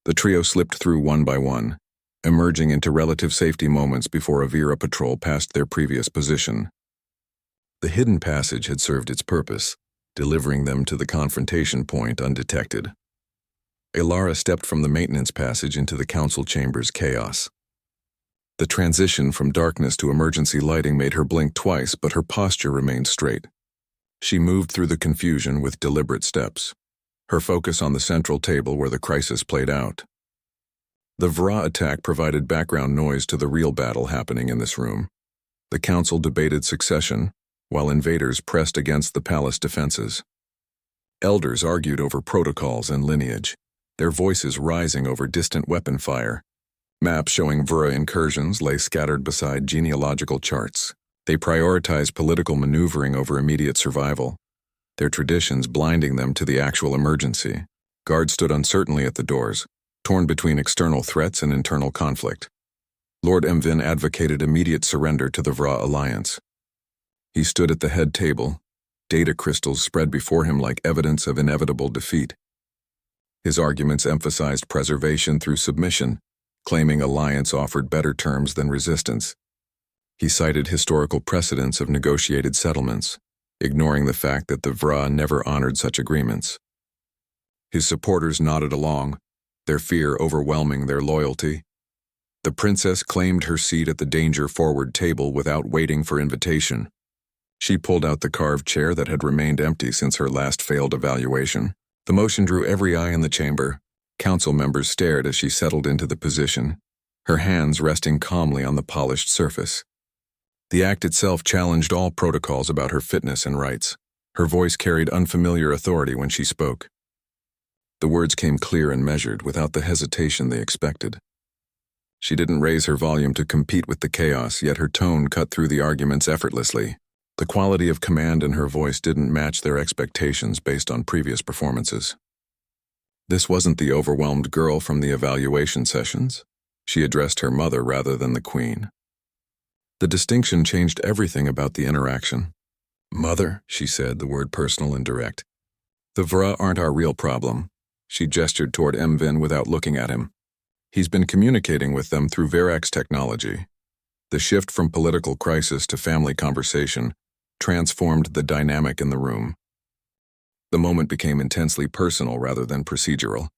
The trio slipped through one by one, emerging into relative safety moments before a Vira patrol passed their previous position. The hidden passage had served its purpose, delivering them to the confrontation point undetected. Elara stepped from the maintenance passage into the council chamber's chaos. The transition from darkness to emergency lighting made her blink twice, but her posture remained straight. She moved through the confusion with deliberate steps, her focus on the central table where the crisis played out. The Vra attack provided background noise to the real battle happening in this room. The council debated succession, while invaders pressed against the palace defenses. Elders argued over protocols and lineage, their voices rising over distant weapon fire. Maps showing Vra incursions lay scattered beside genealogical charts. They prioritized political maneuvering over immediate survival, their traditions blinding them to the actual emergency. Guards stood uncertainly at the doors, torn between external threats and internal conflict. Lord Mvin advocated immediate surrender to the Vra alliance. He stood at the head table, data crystals spread before him like evidence of inevitable defeat. His arguments emphasized preservation through submission, claiming alliance offered better terms than resistance. He cited historical precedents of negotiated settlements, ignoring the fact that the Vra never honored such agreements. His supporters nodded along, their fear overwhelming their loyalty. The princess claimed her seat at the danger-forward table without waiting for invitation. She pulled out the carved chair that had remained empty since her last failed evaluation. The motion drew every eye in the chamber. Council members stared as she settled into the position, her hands resting calmly on the polished surface. The act itself challenged all protocols about her fitness and rights. Her voice carried unfamiliar authority when she spoke. The words came clear and measured, without the hesitation they expected. She didn't raise her volume to compete with the chaos, yet her tone cut through the arguments effortlessly. The quality of command in her voice didn't match their expectations based on previous performances. This wasn't the overwhelmed girl from the evaluation sessions. She addressed her mother rather than the queen. The distinction changed everything about the interaction. "Mother," she said, the word personal and direct. "The Vra aren't our real problem." She gestured toward Mvin without looking at him. "He's been communicating with them through Verax technology." The shift from political crisis to family conversation transformed the dynamic in the room. The moment became intensely personal rather than procedural.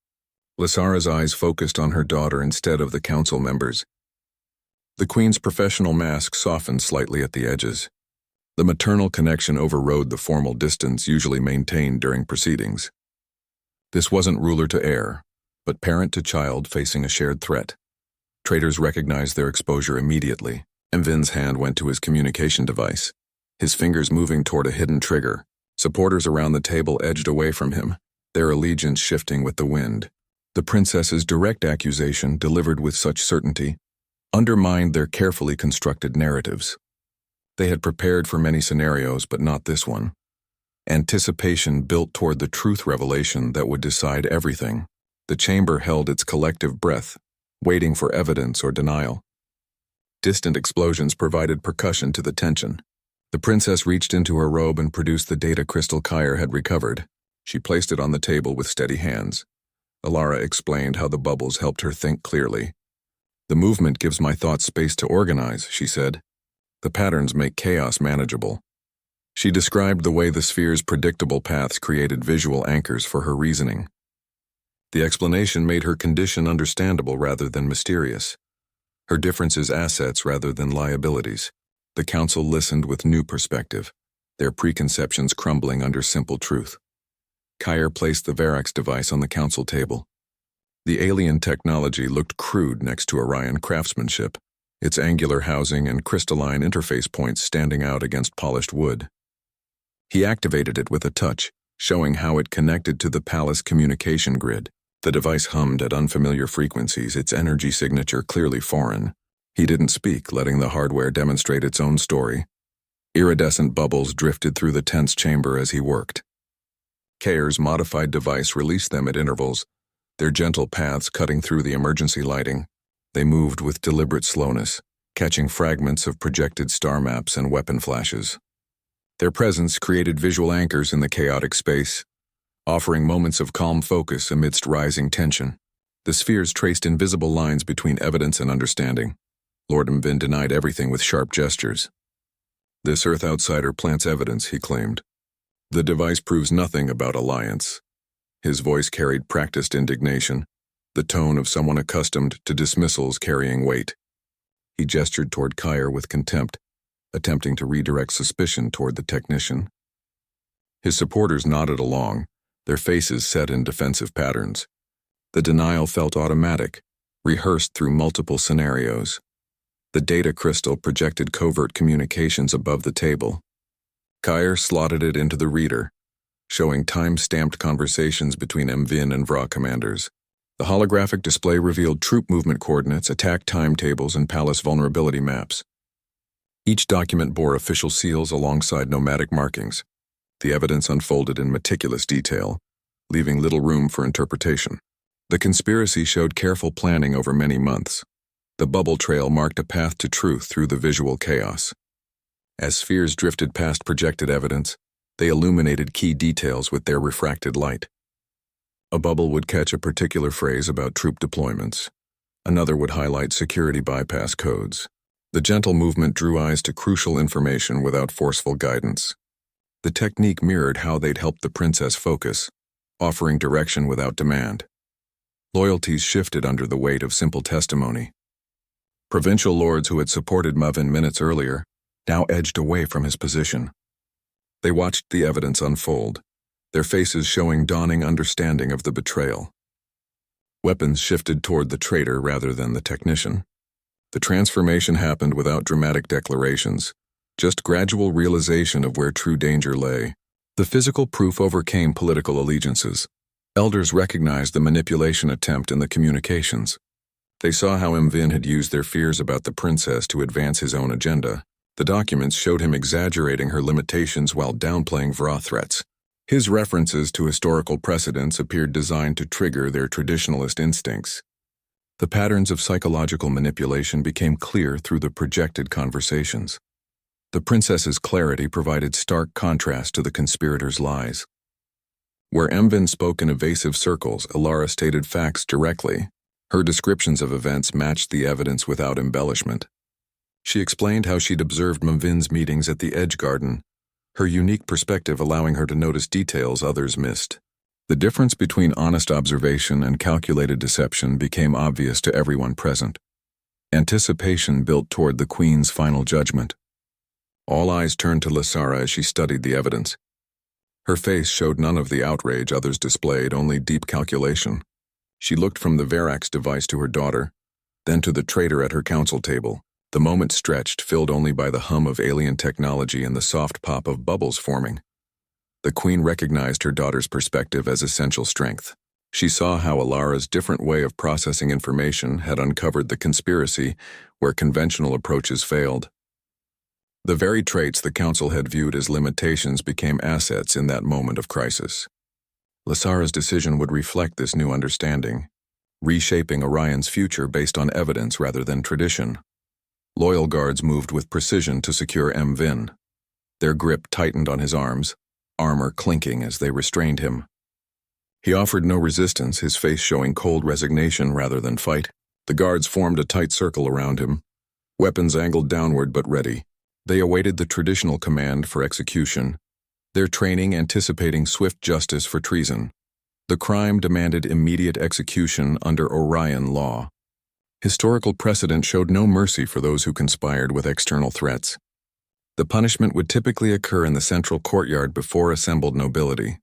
Lysara's eyes focused on her daughter instead of the council members. The queen's professional mask softened slightly at the edges. The maternal connection overrode the formal distance usually maintained during proceedings. This wasn't ruler to heir, but parent to child facing a shared threat. Traitors recognized their exposure immediately. Mvin's hand went to his communication device, his fingers moving toward a hidden trigger. Supporters around the table edged away from him, their allegiance shifting with the wind. The princess's direct accusation, delivered with such certainty, undermined their carefully constructed narratives. They had prepared for many scenarios, but not this one. Anticipation built toward the truth revelation that would decide everything. The chamber held its collective breath, waiting for evidence or denial. Distant explosions provided percussion to the tension. The princess reached into her robe and produced the data crystal Kyre had recovered. She placed it on the table with steady hands. Elara explained how the bubbles helped her think clearly. "The movement gives my thoughts space to organize," she said. "The patterns make chaos manageable." She described the way the sphere's predictable paths created visual anchors for her reasoning. The explanation made her condition understandable rather than mysterious, her differences assets rather than liabilities. The council listened with new perspective, their preconceptions crumbling under simple truth. Kyre placed the Verax device on the council table. The alien technology looked crude next to Orion craftsmanship, its angular housing and crystalline interface points standing out against polished wood. He activated it with a touch, showing how it connected to the palace communication grid. The device hummed at unfamiliar frequencies, its energy signature clearly foreign. He didn't speak, letting the hardware demonstrate its own story. Iridescent bubbles drifted through the tense chamber as he worked. Kyre's modified device released them at intervals, their gentle paths cutting through the emergency lighting. They moved with deliberate slowness, catching fragments of projected star maps and weapon flashes. Their presence created visual anchors in the chaotic space, offering moments of calm focus amidst rising tension. The spheres traced invisible lines between evidence and understanding. Lord Mvin denied everything with sharp gestures. "This Earth outsider plants evidence," he claimed. The device proves nothing about alliance. His voice carried practiced indignation, the tone of someone accustomed to dismissals carrying weight. He gestured toward Kyer with contempt, attempting to redirect suspicion toward the technician. His supporters nodded along, their faces set in defensive patterns. The denial felt automatic, rehearsed through multiple scenarios. The data crystal projected covert communications above the table. Kyer slotted it into the reader, showing time-stamped conversations between MVIN and VRA commanders. The holographic display revealed troop movement coordinates, attack timetables, and palace vulnerability maps. Each document bore official seals alongside nomadic markings. The evidence unfolded in meticulous detail, leaving little room for interpretation. The conspiracy showed careful planning over many months. The bubble trail marked a path to truth through the visual chaos. As spheres drifted past projected evidence, they illuminated key details with their refracted light. A bubble would catch a particular phrase about troop deployments. Another would highlight security bypass codes. The gentle movement drew eyes to crucial information without forceful guidance. The technique mirrored how they'd helped the princess focus, offering direction without demand. Loyalties shifted under the weight of simple testimony. Provincial lords who had supported Mavin minutes earlier now edged away from his position. They watched the evidence unfold, their faces showing dawning understanding of the betrayal. Weapons shifted toward the traitor rather than the technician. The transformation happened without dramatic declarations, just gradual realization of where true danger lay. The physical proof overcame political allegiances. Elders recognized the manipulation attempt in the communications. They saw how MVIN had used their fears about the princess to advance his own agenda. The documents showed him exaggerating her limitations while downplaying VRA threats. His references to historical precedents appeared designed to trigger their traditionalist instincts. The patterns of psychological manipulation became clear through the projected conversations. The princess's clarity provided stark contrast to the conspirators' lies. Where MVIN spoke in evasive circles, Ilara stated facts directly. Her descriptions of events matched the evidence without embellishment. She explained how she'd observed MVIN's meetings at the Edge Garden, her unique perspective allowing her to notice details others missed. The difference between honest observation and calculated deception became obvious to everyone present. Anticipation built toward the Queen's final judgment. All eyes turned to Lasara as she studied the evidence. Her face showed none of the outrage others displayed, only deep calculation. She looked from the Verax device to her daughter, then to the traitor at her council table. The moment stretched, filled only by the hum of alien technology and the soft pop of bubbles forming. The Queen recognized her daughter's perspective as essential strength. She saw how Ilara's different way of processing information had uncovered the conspiracy where conventional approaches failed. The very traits the Council had viewed as limitations became assets in that moment of crisis. Lasara's decision would reflect this new understanding, reshaping Orion's future based on evidence rather than tradition. Loyal guards moved with precision to secure MVIN. Their grip tightened on his arms, armor clinking as they restrained him. He offered no resistance, his face showing cold resignation rather than fight. The guards formed a tight circle around him, weapons angled downward but ready. They awaited the traditional command for execution, their training anticipating swift justice for treason. The crime demanded immediate execution under Orion law. Historical precedent showed no mercy for those who conspired with external threats. The punishment would typically occur in the central courtyard before assembled nobility.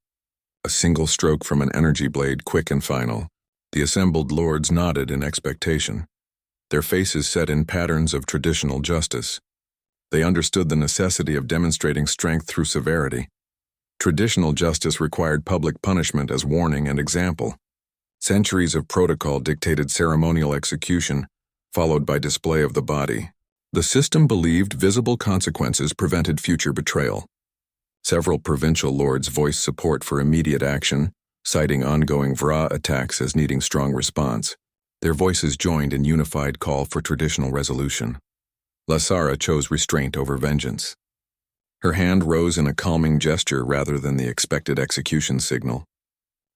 A single stroke from an energy blade, quick and final. The assembled lords nodded in expectation, their faces set in patterns of traditional justice. They understood the necessity of demonstrating strength through severity. Traditional justice required public punishment as warning and example. Centuries of protocol dictated ceremonial execution, followed by display of the body. The system believed visible consequences prevented future betrayal. Several provincial lords voiced support for immediate action, citing ongoing VRA attacks as needing strong response. Their voices joined in unified call for traditional resolution. Lasara chose restraint over vengeance. Her hand rose in a calming gesture rather than the expected execution signal.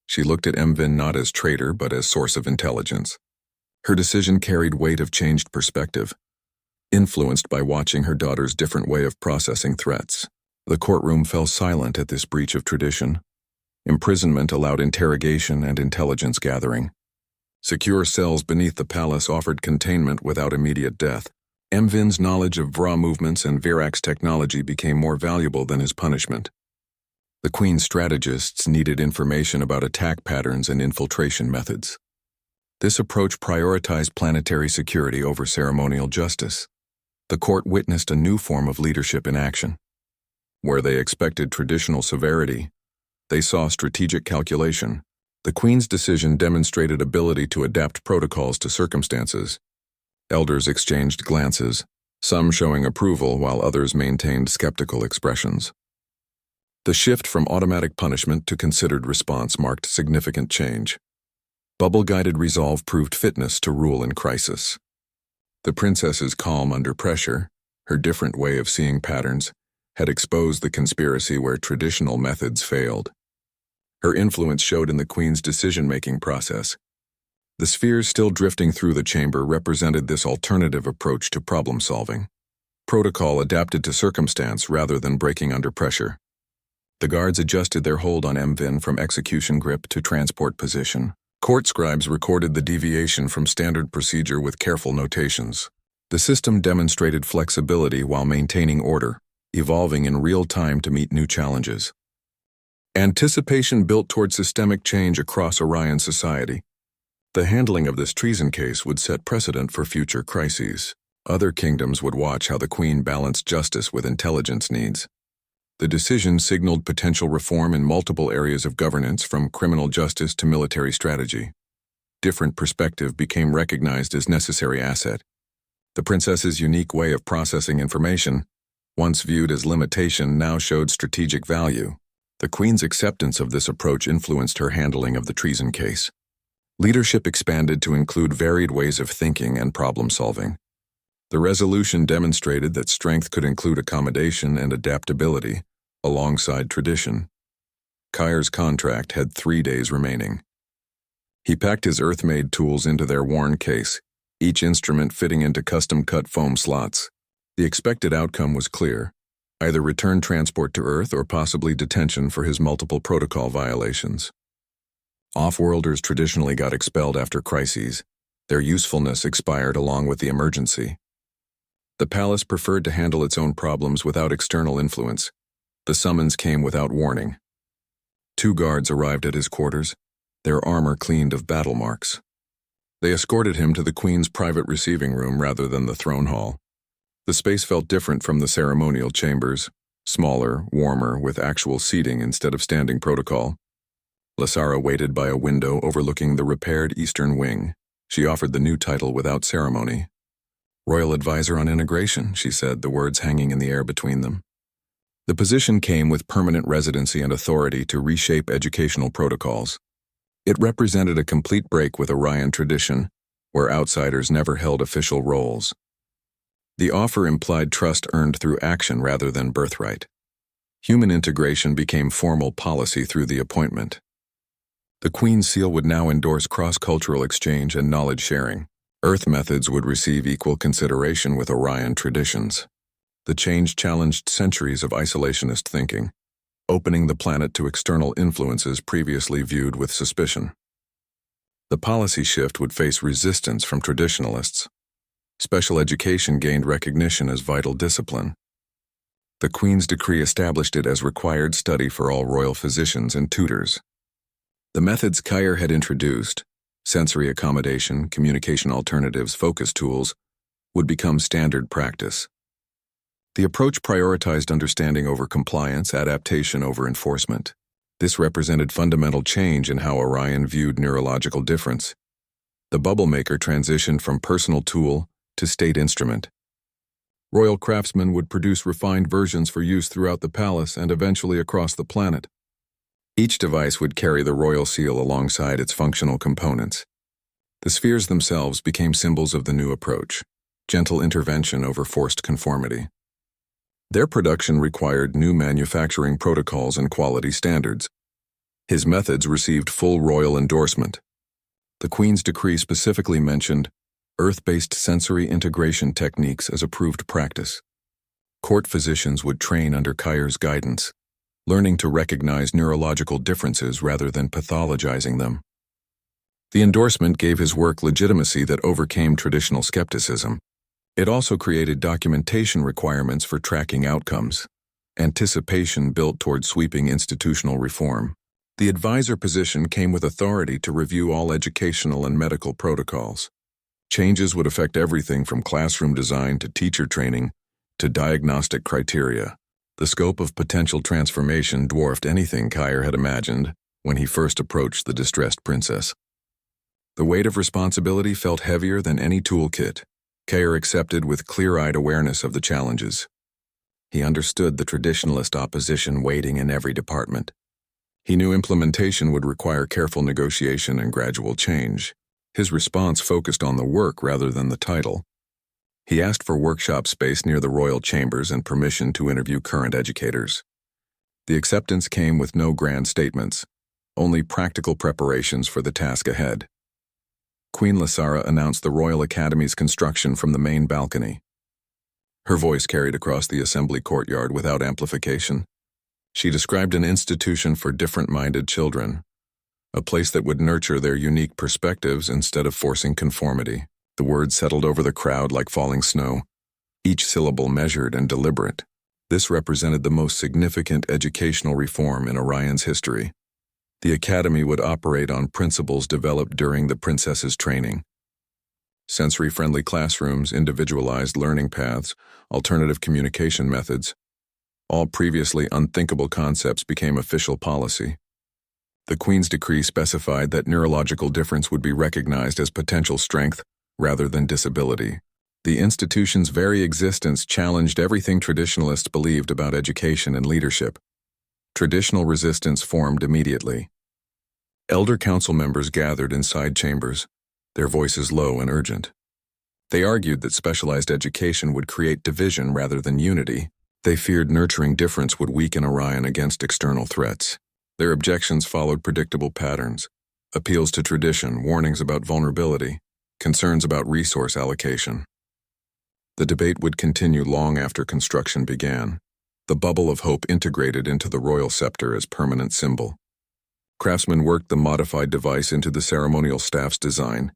She looked at MVIN not as traitor but as source of intelligence. Her decision carried weight of changed perspective, influenced by watching her daughter's different way of processing threats. The courtroom fell silent at this breach of tradition. Imprisonment allowed interrogation and intelligence gathering. Secure cells beneath the palace offered containment without immediate death. Mvin's knowledge of Vra movements and Virak's technology became more valuable than his punishment. The Queen's strategists needed information about attack patterns and infiltration methods. This approach prioritized planetary security over ceremonial justice. The court witnessed a new form of leadership in action. Where they expected traditional severity, they saw strategic calculation. The Queen's decision demonstrated ability to adapt protocols to circumstances. Elders exchanged glances, some showing approval while others maintained skeptical expressions. The shift from automatic punishment to considered response marked significant change. Bubble-guided resolve proved fitness to rule in crisis. The princess's calm under pressure, her different way of seeing patterns, had exposed the conspiracy where traditional methods failed. Her influence showed in the Queen's decision-making process. The spheres still drifting through the chamber represented this alternative approach to problem-solving. Protocol adapted to circumstance rather than breaking under pressure. The guards adjusted their hold on Mvin from execution grip to transport position. Court scribes recorded the deviation from standard procedure with careful notations. The system demonstrated flexibility while maintaining order, evolving in real time to meet new challenges. Anticipation built toward systemic change across Orion society. The handling of this treason case would set precedent for future crises. Other kingdoms would watch how the Queen balanced justice with intelligence needs. The decision signaled potential reform in multiple areas of governance, from criminal justice to military strategy. Different perspective became recognized as necessary asset. The princess's unique way of processing information, once viewed as limitation, now showed strategic value. The Queen's acceptance of this approach influenced her handling of the treason case. Leadership expanded to include varied ways of thinking and problem-solving. The resolution demonstrated that strength could include accommodation and adaptability, alongside tradition. Kyr's contract had 3 days remaining. He packed his Earth-made tools into their worn case, each instrument fitting into custom-cut foam slots. The expected outcome was clear: either return transport to Earth or possibly detention for his multiple protocol violations. Off-worlders traditionally got expelled after crises. Their usefulness expired along with the emergency. The palace preferred to handle its own problems without external influence. The summons came without warning. 2 guards arrived at his quarters, their armor cleaned of battle marks. They escorted him to the Queen's private receiving room rather than the throne hall. The space felt different from the ceremonial chambers, smaller, warmer, with actual seating instead of standing protocol. Lasara waited by a window overlooking the repaired eastern wing. She offered the new title without ceremony. "Royal Advisor on Integration," she said, the words hanging in the air between them. The position came with permanent residency and authority to reshape educational protocols. It represented a complete break with Orion tradition, where outsiders never held official roles. The offer implied trust earned through action rather than birthright. Human integration became formal policy through the appointment. The Queen's seal would now endorse cross-cultural exchange and knowledge sharing. Earth methods would receive equal consideration with Orion traditions. The change challenged centuries of isolationist thinking, opening the planet to external influences previously viewed with suspicion. The policy shift would face resistance from traditionalists. Special education gained recognition as vital discipline. The Queen's decree established it as required study for all royal physicians and tutors. The methods Kyr had introduced, sensory accommodation, communication alternatives, focus tools, would become standard practice. The approach prioritized understanding over compliance, adaptation over enforcement. This represented fundamental change in how Orion viewed neurological difference. The bubble maker transitioned from personal tool to state instrument. Royal craftsmen would produce refined versions for use throughout the palace and eventually across the planet. Each device would carry the royal seal alongside its functional components. The spheres themselves became symbols of the new approach, gentle intervention over forced conformity. Their production required new manufacturing protocols and quality standards. His methods received full royal endorsement. The Queen's decree specifically mentioned Earth-based sensory integration techniques as approved practice. Court physicians would train under Kyr's guidance, learning to recognize neurological differences rather than pathologizing them. The endorsement gave his work legitimacy that overcame traditional skepticism. It also created documentation requirements for tracking outcomes, anticipation built toward sweeping institutional reform. The advisor position came with authority to review all educational and medical protocols. Changes would affect everything from classroom design to teacher training to diagnostic criteria. The scope of potential transformation dwarfed anything Kyr had imagined when he first approached the distressed princess. The weight of responsibility felt heavier than any toolkit. Kyr accepted with clear-eyed awareness of the challenges. He understood the traditionalist opposition waiting in every department. He knew implementation would require careful negotiation and gradual change. His response focused on the work rather than the title. He asked for workshop space near the royal chambers and permission to interview current educators. The acceptance came with no grand statements, only practical preparations for the task ahead. Queen Lasara announced the Royal Academy's construction from the main balcony. Her voice carried across the assembly courtyard without amplification. She described an institution for different-minded children, a place that would nurture their unique perspectives instead of forcing conformity. The words settled over the crowd like falling snow, each syllable measured and deliberate. This represented the most significant educational reform in Orion's history. The academy would operate on principles developed during the princess's training. Sensory-friendly classrooms, individualized learning paths, alternative communication methods. All previously unthinkable concepts became official policy. The Queen's decree specified that neurological difference would be recognized as potential strength rather than disability. The institution's very existence challenged everything traditionalists believed about education and leadership. Traditional resistance formed immediately. Elder council members gathered in side chambers, their voices low and urgent. They argued that specialized education would create division rather than unity. They feared nurturing difference would weaken Orion against external threats. Their objections followed predictable patterns: appeals to tradition, warnings about vulnerability, concerns about resource allocation. The debate would continue long after construction began. The bubble of hope integrated into the royal scepter as permanent symbol. Craftsmen worked the modified device into the ceremonial staff's design,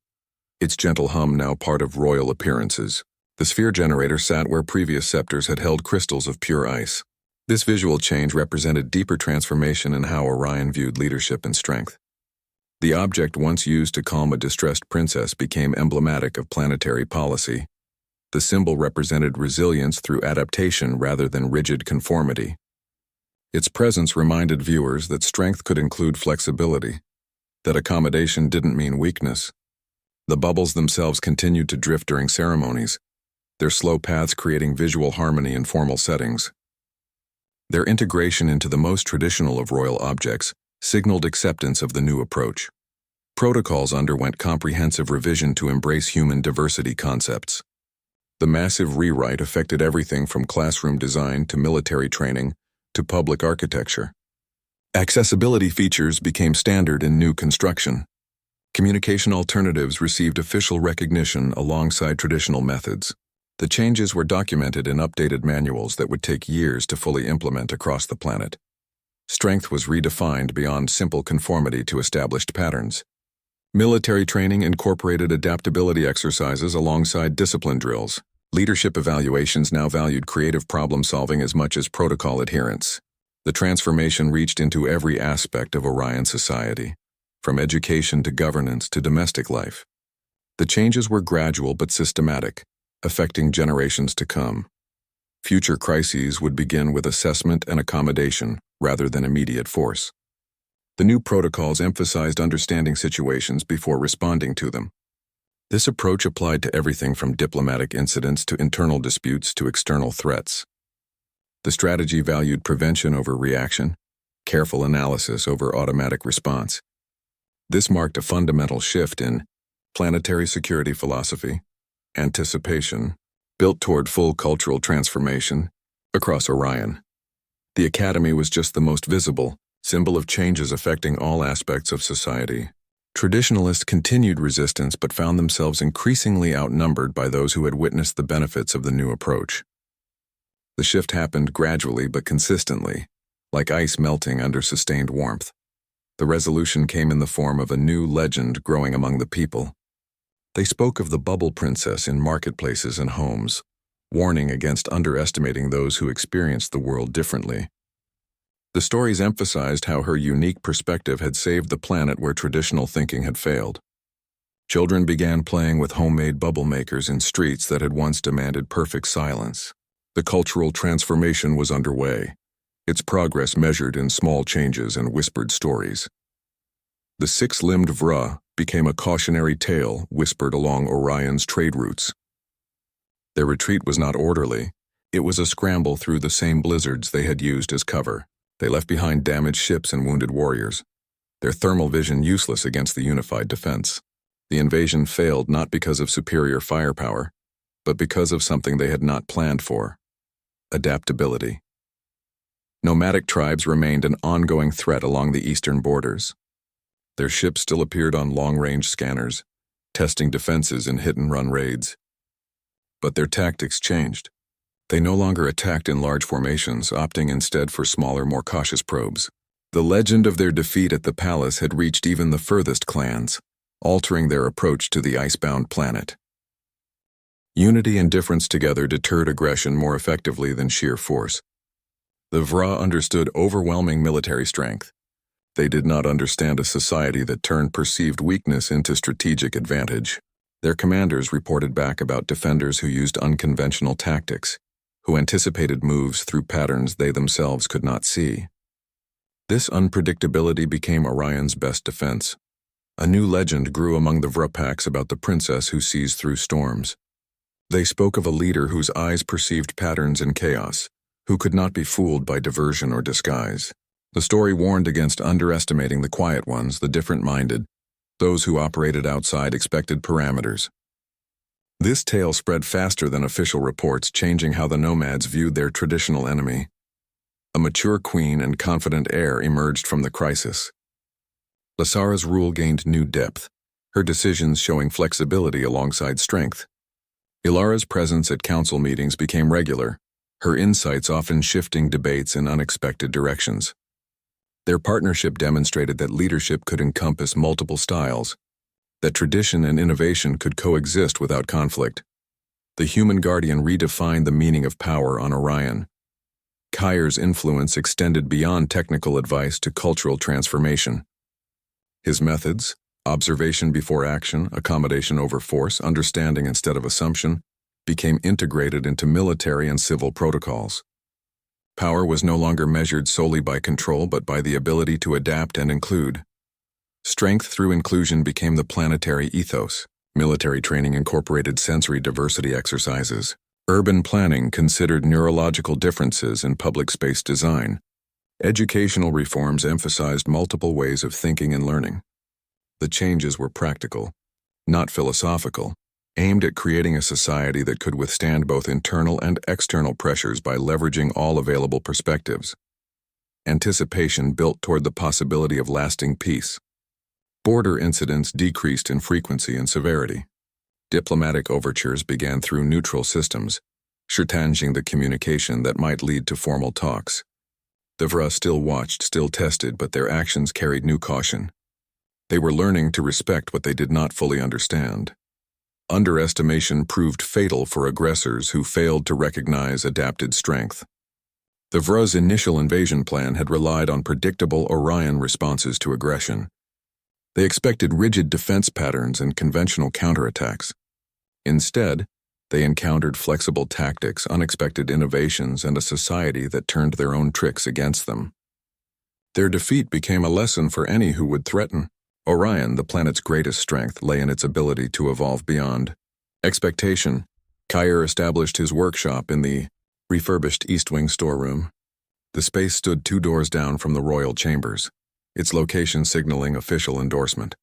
its gentle hum now part of royal appearances. The sphere generator sat where previous scepters had held crystals of pure ice. This visual change represented deeper transformation in how Orion viewed leadership and strength. The object once used to calm a distressed princess became emblematic of planetary policy. The symbol represented resilience through adaptation rather than rigid conformity. Its presence reminded viewers that strength could include flexibility, that accommodation didn't mean weakness. The bubbles themselves continued to drift during ceremonies, their slow paths creating visual harmony in formal settings. Their integration into the most traditional of royal objects signaled acceptance of the new approach. Protocols underwent comprehensive revision to embrace human diversity concepts. The massive rewrite affected everything from classroom design to military training to public architecture. Accessibility features became standard in new construction. Communication alternatives received official recognition alongside traditional methods. The changes were documented in updated manuals that would take years to fully implement across the planet. Strength was redefined beyond simple conformity to established patterns. Military training incorporated adaptability exercises alongside discipline drills. Leadership evaluations now valued creative problem-solving as much as protocol adherence. The transformation reached into every aspect of Orion society, from education to governance to domestic life. The changes were gradual but systematic, affecting generations to come. Future crises would begin with assessment and accommodation rather than immediate force. The new protocols emphasized understanding situations before responding to them. This approach applied to everything from diplomatic incidents to internal disputes to external threats. The strategy valued prevention over reaction, careful analysis over automatic response. This marked a fundamental shift in planetary security philosophy, anticipation, built toward full cultural transformation across Orion. The Academy was just the most visible symbol of changes affecting all aspects of society. Traditionalists continued resistance but found themselves increasingly outnumbered by those who had witnessed the benefits of the new approach. The shift happened gradually but consistently, like ice melting under sustained warmth. The resolution came in the form of a new legend growing among the people. They spoke of the Bubble Princess in marketplaces and homes, warning against underestimating those who experienced the world differently. The stories emphasized how her unique perspective had saved the planet where traditional thinking had failed. Children began playing with homemade bubble makers in streets that had once demanded perfect silence. The cultural transformation was underway, its progress measured in small changes and whispered stories. The six-limbed Vra became a cautionary tale whispered along Orion's trade routes. Their retreat was not orderly. It was a scramble through the same blizzards they had used as cover. They left behind damaged ships and wounded warriors, their thermal vision useless against the unified defense. The invasion failed not because of superior firepower, but because of something they had not planned for: adaptability. Nomadic tribes remained an ongoing threat along the eastern borders. Their ships still appeared on long-range scanners, testing defenses in hit-and-run raids. But their tactics changed. They no longer attacked in large formations, opting instead for smaller, more cautious probes. The legend of their defeat at the palace had reached even the furthest clans, altering their approach to the icebound planet. Unity and difference together deterred aggression more effectively than sheer force. The Vra understood overwhelming military strength. They did not understand a society that turned perceived weakness into strategic advantage. Their commanders reported back about defenders who used unconventional tactics, who anticipated moves through patterns they themselves could not see. This unpredictability became Orion's best defense. A new legend grew among the Vra packs about the princess who sees through storms. They spoke of a leader whose eyes perceived patterns in chaos, who could not be fooled by diversion or disguise. The story warned against underestimating the quiet ones, the different-minded, those who operated outside expected parameters. This tale spread faster than official reports, changing how the nomads viewed their traditional enemy. A mature queen and confident heir emerged from the crisis. Lasara's rule gained new depth, her decisions showing flexibility alongside strength. Ilara's presence at council meetings became regular, her insights often shifting debates in unexpected directions. Their partnership demonstrated that leadership could encompass multiple styles, that tradition and innovation could coexist without conflict. The human guardian redefined the meaning of power on Orion. Kyr's influence extended beyond technical advice to cultural transformation. His methods, observation before action, accommodation over force, understanding instead of assumption, became integrated into military and civil protocols. Power was no longer measured solely by control but by the ability to adapt and include. Strength through inclusion became the planetary ethos. Military training incorporated sensory diversity exercises. Urban planning considered neurological differences in public space design. Educational reforms emphasized multiple ways of thinking and learning. The changes were practical, not philosophical, aimed at creating a society that could withstand both internal and external pressures by leveraging all available perspectives. Anticipation built toward the possibility of lasting peace. Border incidents decreased in frequency and severity. Diplomatic overtures began through neutral systems, shortchanging the communication that might lead to formal talks. The Vra still watched, still tested, but their actions carried new caution. They were learning to respect what they did not fully understand. Underestimation proved fatal for aggressors who failed to recognize adapted strength. The Vra's initial invasion plan had relied on predictable Orion responses to aggression. They expected rigid defense patterns and conventional counterattacks. Instead, they encountered flexible tactics, unexpected innovations, and a society that turned their own tricks against them. Their defeat became a lesson for any who would threaten. Orion, the planet's greatest strength, lay in its ability to evolve beyond expectation. Kyr established his workshop in the refurbished East Wing storeroom. The space stood 2 doors down from the royal chambers, its location signaling official endorsement.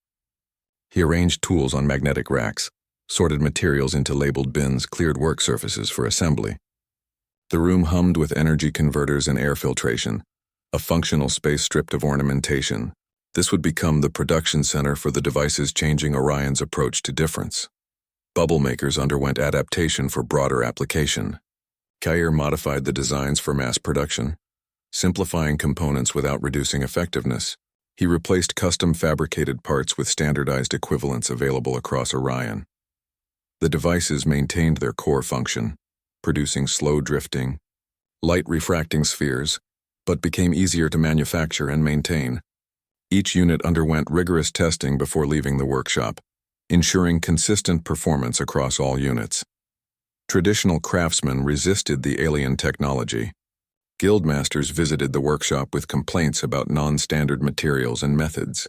He arranged tools on magnetic racks, sorted materials into labeled bins, cleared work surfaces for assembly. The room hummed with energy converters and air filtration, a functional space stripped of ornamentation. This would become the production center for the devices changing Orion's approach to difference. Bubble makers underwent adaptation for broader application. Kair modified the designs for mass production, simplifying components without reducing effectiveness. He replaced custom fabricated parts with standardized equivalents available across Orion. The devices maintained their core function, producing slow drifting, light refracting spheres, but became easier to manufacture and maintain. Each unit underwent rigorous testing before leaving the workshop, ensuring consistent performance across all units. Traditional craftsmen resisted the alien technology. Guildmasters visited the workshop with complaints about non-standard materials and methods.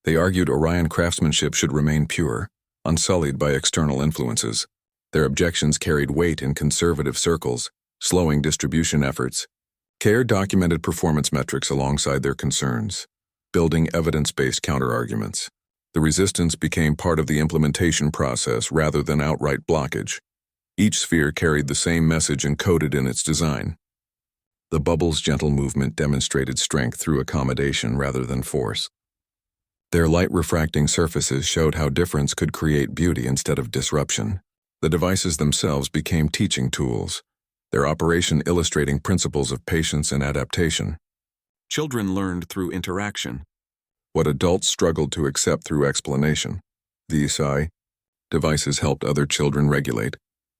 They argued Orion craftsmanship should remain pure, unsullied by external influences. Their objections carried weight in conservative circles, slowing distribution efforts. Kair documented performance metrics alongside their concerns, building evidence-based counterarguments. The resistance became part of the implementation process rather than outright blockage. Each sphere carried the same message encoded in its design. The bubble's gentle movement demonstrated strength through accommodation rather than force. Their light-refracting surfaces showed how difference could create beauty instead of disruption. The devices themselves became teaching tools, their operation illustrating principles of patience and adaptation. Children learned through interaction what adults struggled to accept through explanation. These devices helped other children regulate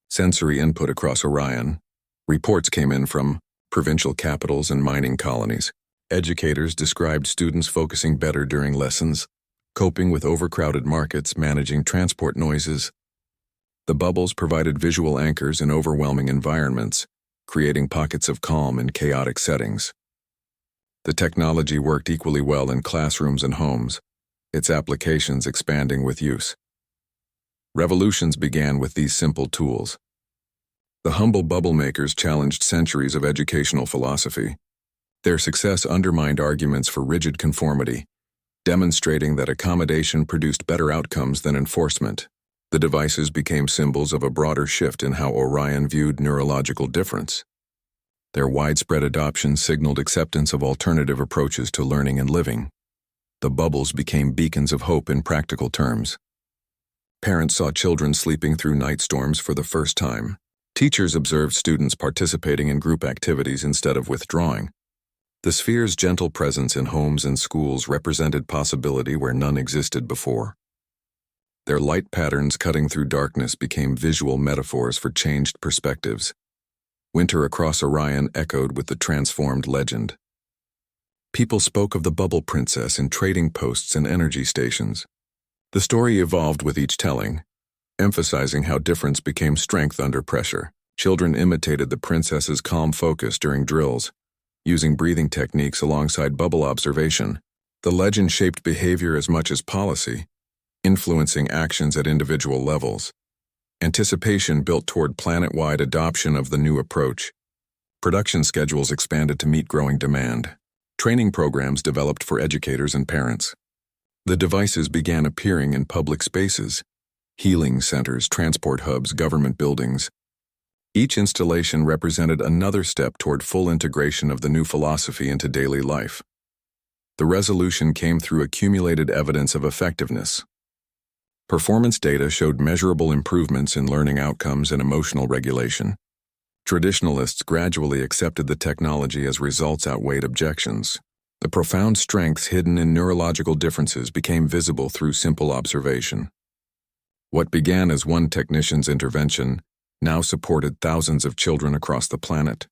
sensory input across Orion. Reports came in from provincial capitals and mining colonies. Educators described students focusing better during lessons, coping with overcrowded markets, managing transport noises. The bubbles provided visual anchors in overwhelming environments, creating pockets of calm in chaotic settings. The technology worked equally well in classrooms and homes, its applications expanding with use. Revolutions began with these simple tools. The humble bubble makers challenged centuries of educational philosophy. Their success undermined arguments for rigid conformity, demonstrating that accommodation produced better outcomes than enforcement. The devices became symbols of a broader shift in how Orion viewed neurological difference. Their widespread adoption signaled acceptance of alternative approaches to learning and living. The bubbles became beacons of hope in practical terms. Parents saw children sleeping through night storms for the first time. Teachers observed students participating in group activities instead of withdrawing. The sphere's gentle presence in homes and schools represented possibility where none existed before. Their light patterns cutting through darkness became visual metaphors for changed perspectives. Winter across Orion echoed with the transformed legend. People spoke of the Bubble Princess in trading posts and energy stations. The story evolved with each telling, emphasizing how difference became strength under pressure. Children imitated the princess's calm focus during drills, using breathing techniques alongside bubble observation. The legend shaped behavior as much as policy, influencing actions at individual levels. Anticipation built toward planet-wide adoption of the new approach. Production schedules expanded to meet growing demand. Training programs developed for educators and parents. The devices began appearing in public spaces, healing centers, transport hubs, government buildings. Each installation represented another step toward full integration of the new philosophy into daily life. The resolution came through accumulated evidence of effectiveness. Performance data showed measurable improvements in learning outcomes and emotional regulation. Traditionalists gradually accepted the technology as results outweighed objections. The profound strengths hidden in neurological differences became visible through simple observation. What began as one technician's intervention now supported thousands of children across the planet,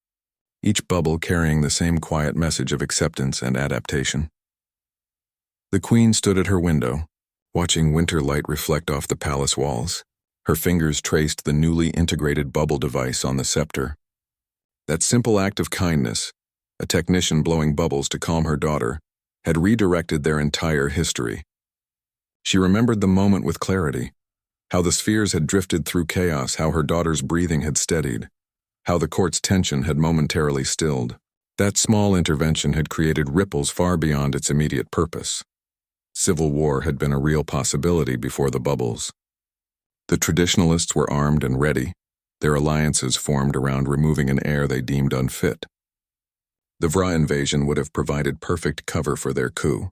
each bubble carrying the same quiet message of acceptance and adaptation. The queen stood at her window, watching winter light reflect off the palace walls. Her fingers traced the newly integrated bubble device on the scepter. That simple act of kindness, a technician blowing bubbles to calm her daughter, had redirected their entire history. She remembered the moment with clarity, how the spheres had drifted through chaos, how her daughter's breathing had steadied, how the court's tension had momentarily stilled. That small intervention had created ripples far beyond its immediate purpose. Civil war had been a real possibility before the bubbles. The traditionalists were armed and ready, their alliances formed around removing an heir they deemed unfit. The Vra invasion would have provided perfect cover for their coup.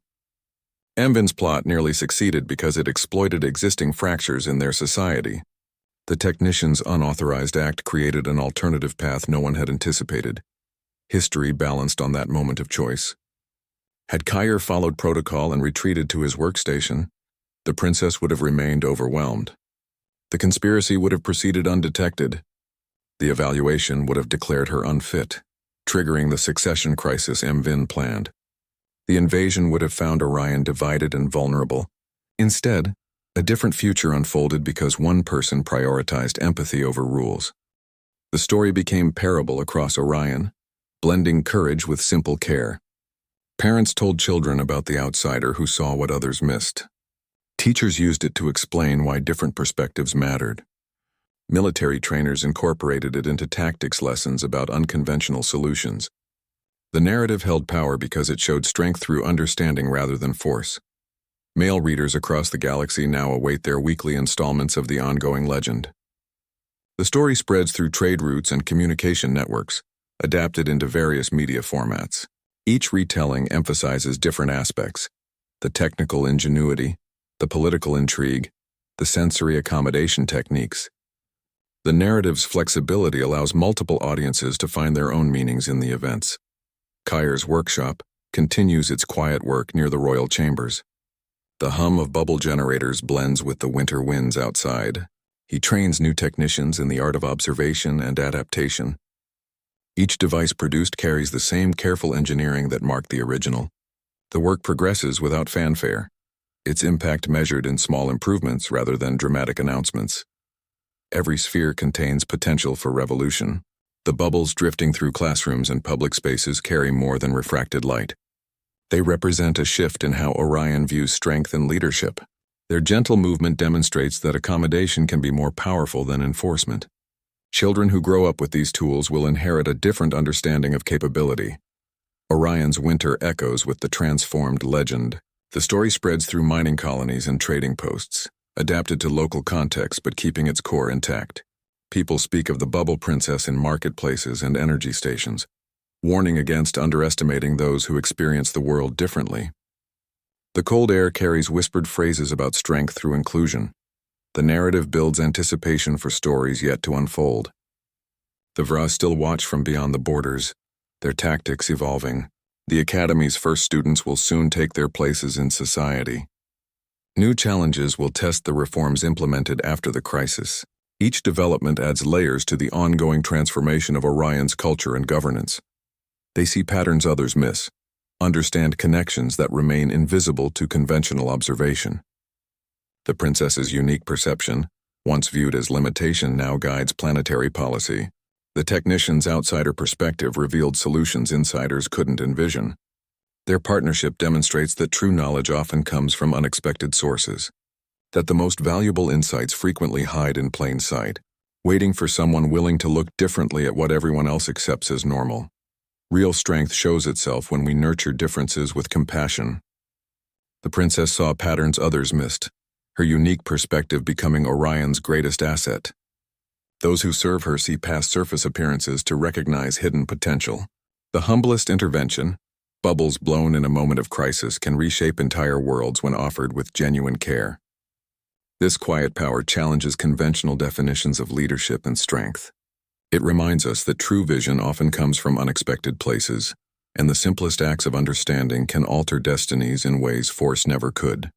Emvin's plot nearly succeeded because it exploited existing fractures in their society. The technician's unauthorized act created an alternative path no one had anticipated. History balanced on that moment of choice. Had Kyer followed protocol and retreated to his workstation, the princess would have remained overwhelmed. The conspiracy would have proceeded undetected. The evaluation would have declared her unfit, triggering the succession crisis Mvin planned. The invasion would have found Orion divided and vulnerable. Instead, a different future unfolded because one person prioritized empathy over rules. The story became parable across Orion, blending courage with simple care. Parents told children about the outsider who saw what others missed. Teachers used it to explain why different perspectives mattered. Military trainers incorporated it into tactics lessons about unconventional solutions. The narrative held power because it showed strength through understanding rather than force. Male readers across the galaxy now await their weekly installments of the ongoing legend. The story spreads through trade routes and communication networks, adapted into various media formats. Each retelling emphasizes different aspects: the technical ingenuity, the political intrigue, the sensory accommodation techniques. The narrative's flexibility allows multiple audiences to find their own meanings in the events. Kyer's workshop continues its quiet work near the royal chambers. The hum of bubble generators blends with the winter winds outside. He trains new technicians in the art of observation and adaptation. Each device produced carries the same careful engineering that marked the original. The work progresses without fanfare, its impact measured in small improvements rather than dramatic announcements. Every sphere contains potential for revolution. The bubbles drifting through classrooms and public spaces carry more than refracted light. They represent a shift in how Orion views strength and leadership. Their gentle movement demonstrates that accommodation can be more powerful than enforcement. Children who grow up with these tools will inherit a different understanding of capability. Orion's winter echoes with the transformed legend. The story spreads through mining colonies and trading posts, adapted to local context but keeping its core intact. People speak of the bubble princess in marketplaces and energy stations, warning against underestimating those who experience the world differently. The cold air carries whispered phrases about strength through inclusion. The narrative builds anticipation for stories yet to unfold. The Vra still watch from beyond the borders, their tactics evolving. The Academy's first students will soon take their places in society. New challenges will test the reforms implemented after the crisis. Each development adds layers to the ongoing transformation of Orion's culture and governance. They see patterns others miss, understand connections that remain invisible to conventional observation. The princess's unique perception, once viewed as limitation, now guides planetary policy. The technician's outsider perspective revealed solutions insiders couldn't envision. Their partnership demonstrates that true knowledge often comes from unexpected sources, that the most valuable insights frequently hide in plain sight, waiting for someone willing to look differently at what everyone else accepts as normal. Real strength shows itself when we nurture differences with compassion. The princess saw patterns others missed, her unique perspective becoming Orion's greatest asset. Those who serve her see past surface appearances to recognize hidden potential. The humblest intervention, bubbles blown in a moment of crisis, can reshape entire worlds when offered with genuine care. This quiet power challenges conventional definitions of leadership and strength. It reminds us that true vision often comes from unexpected places, and the simplest acts of understanding can alter destinies in ways force never could.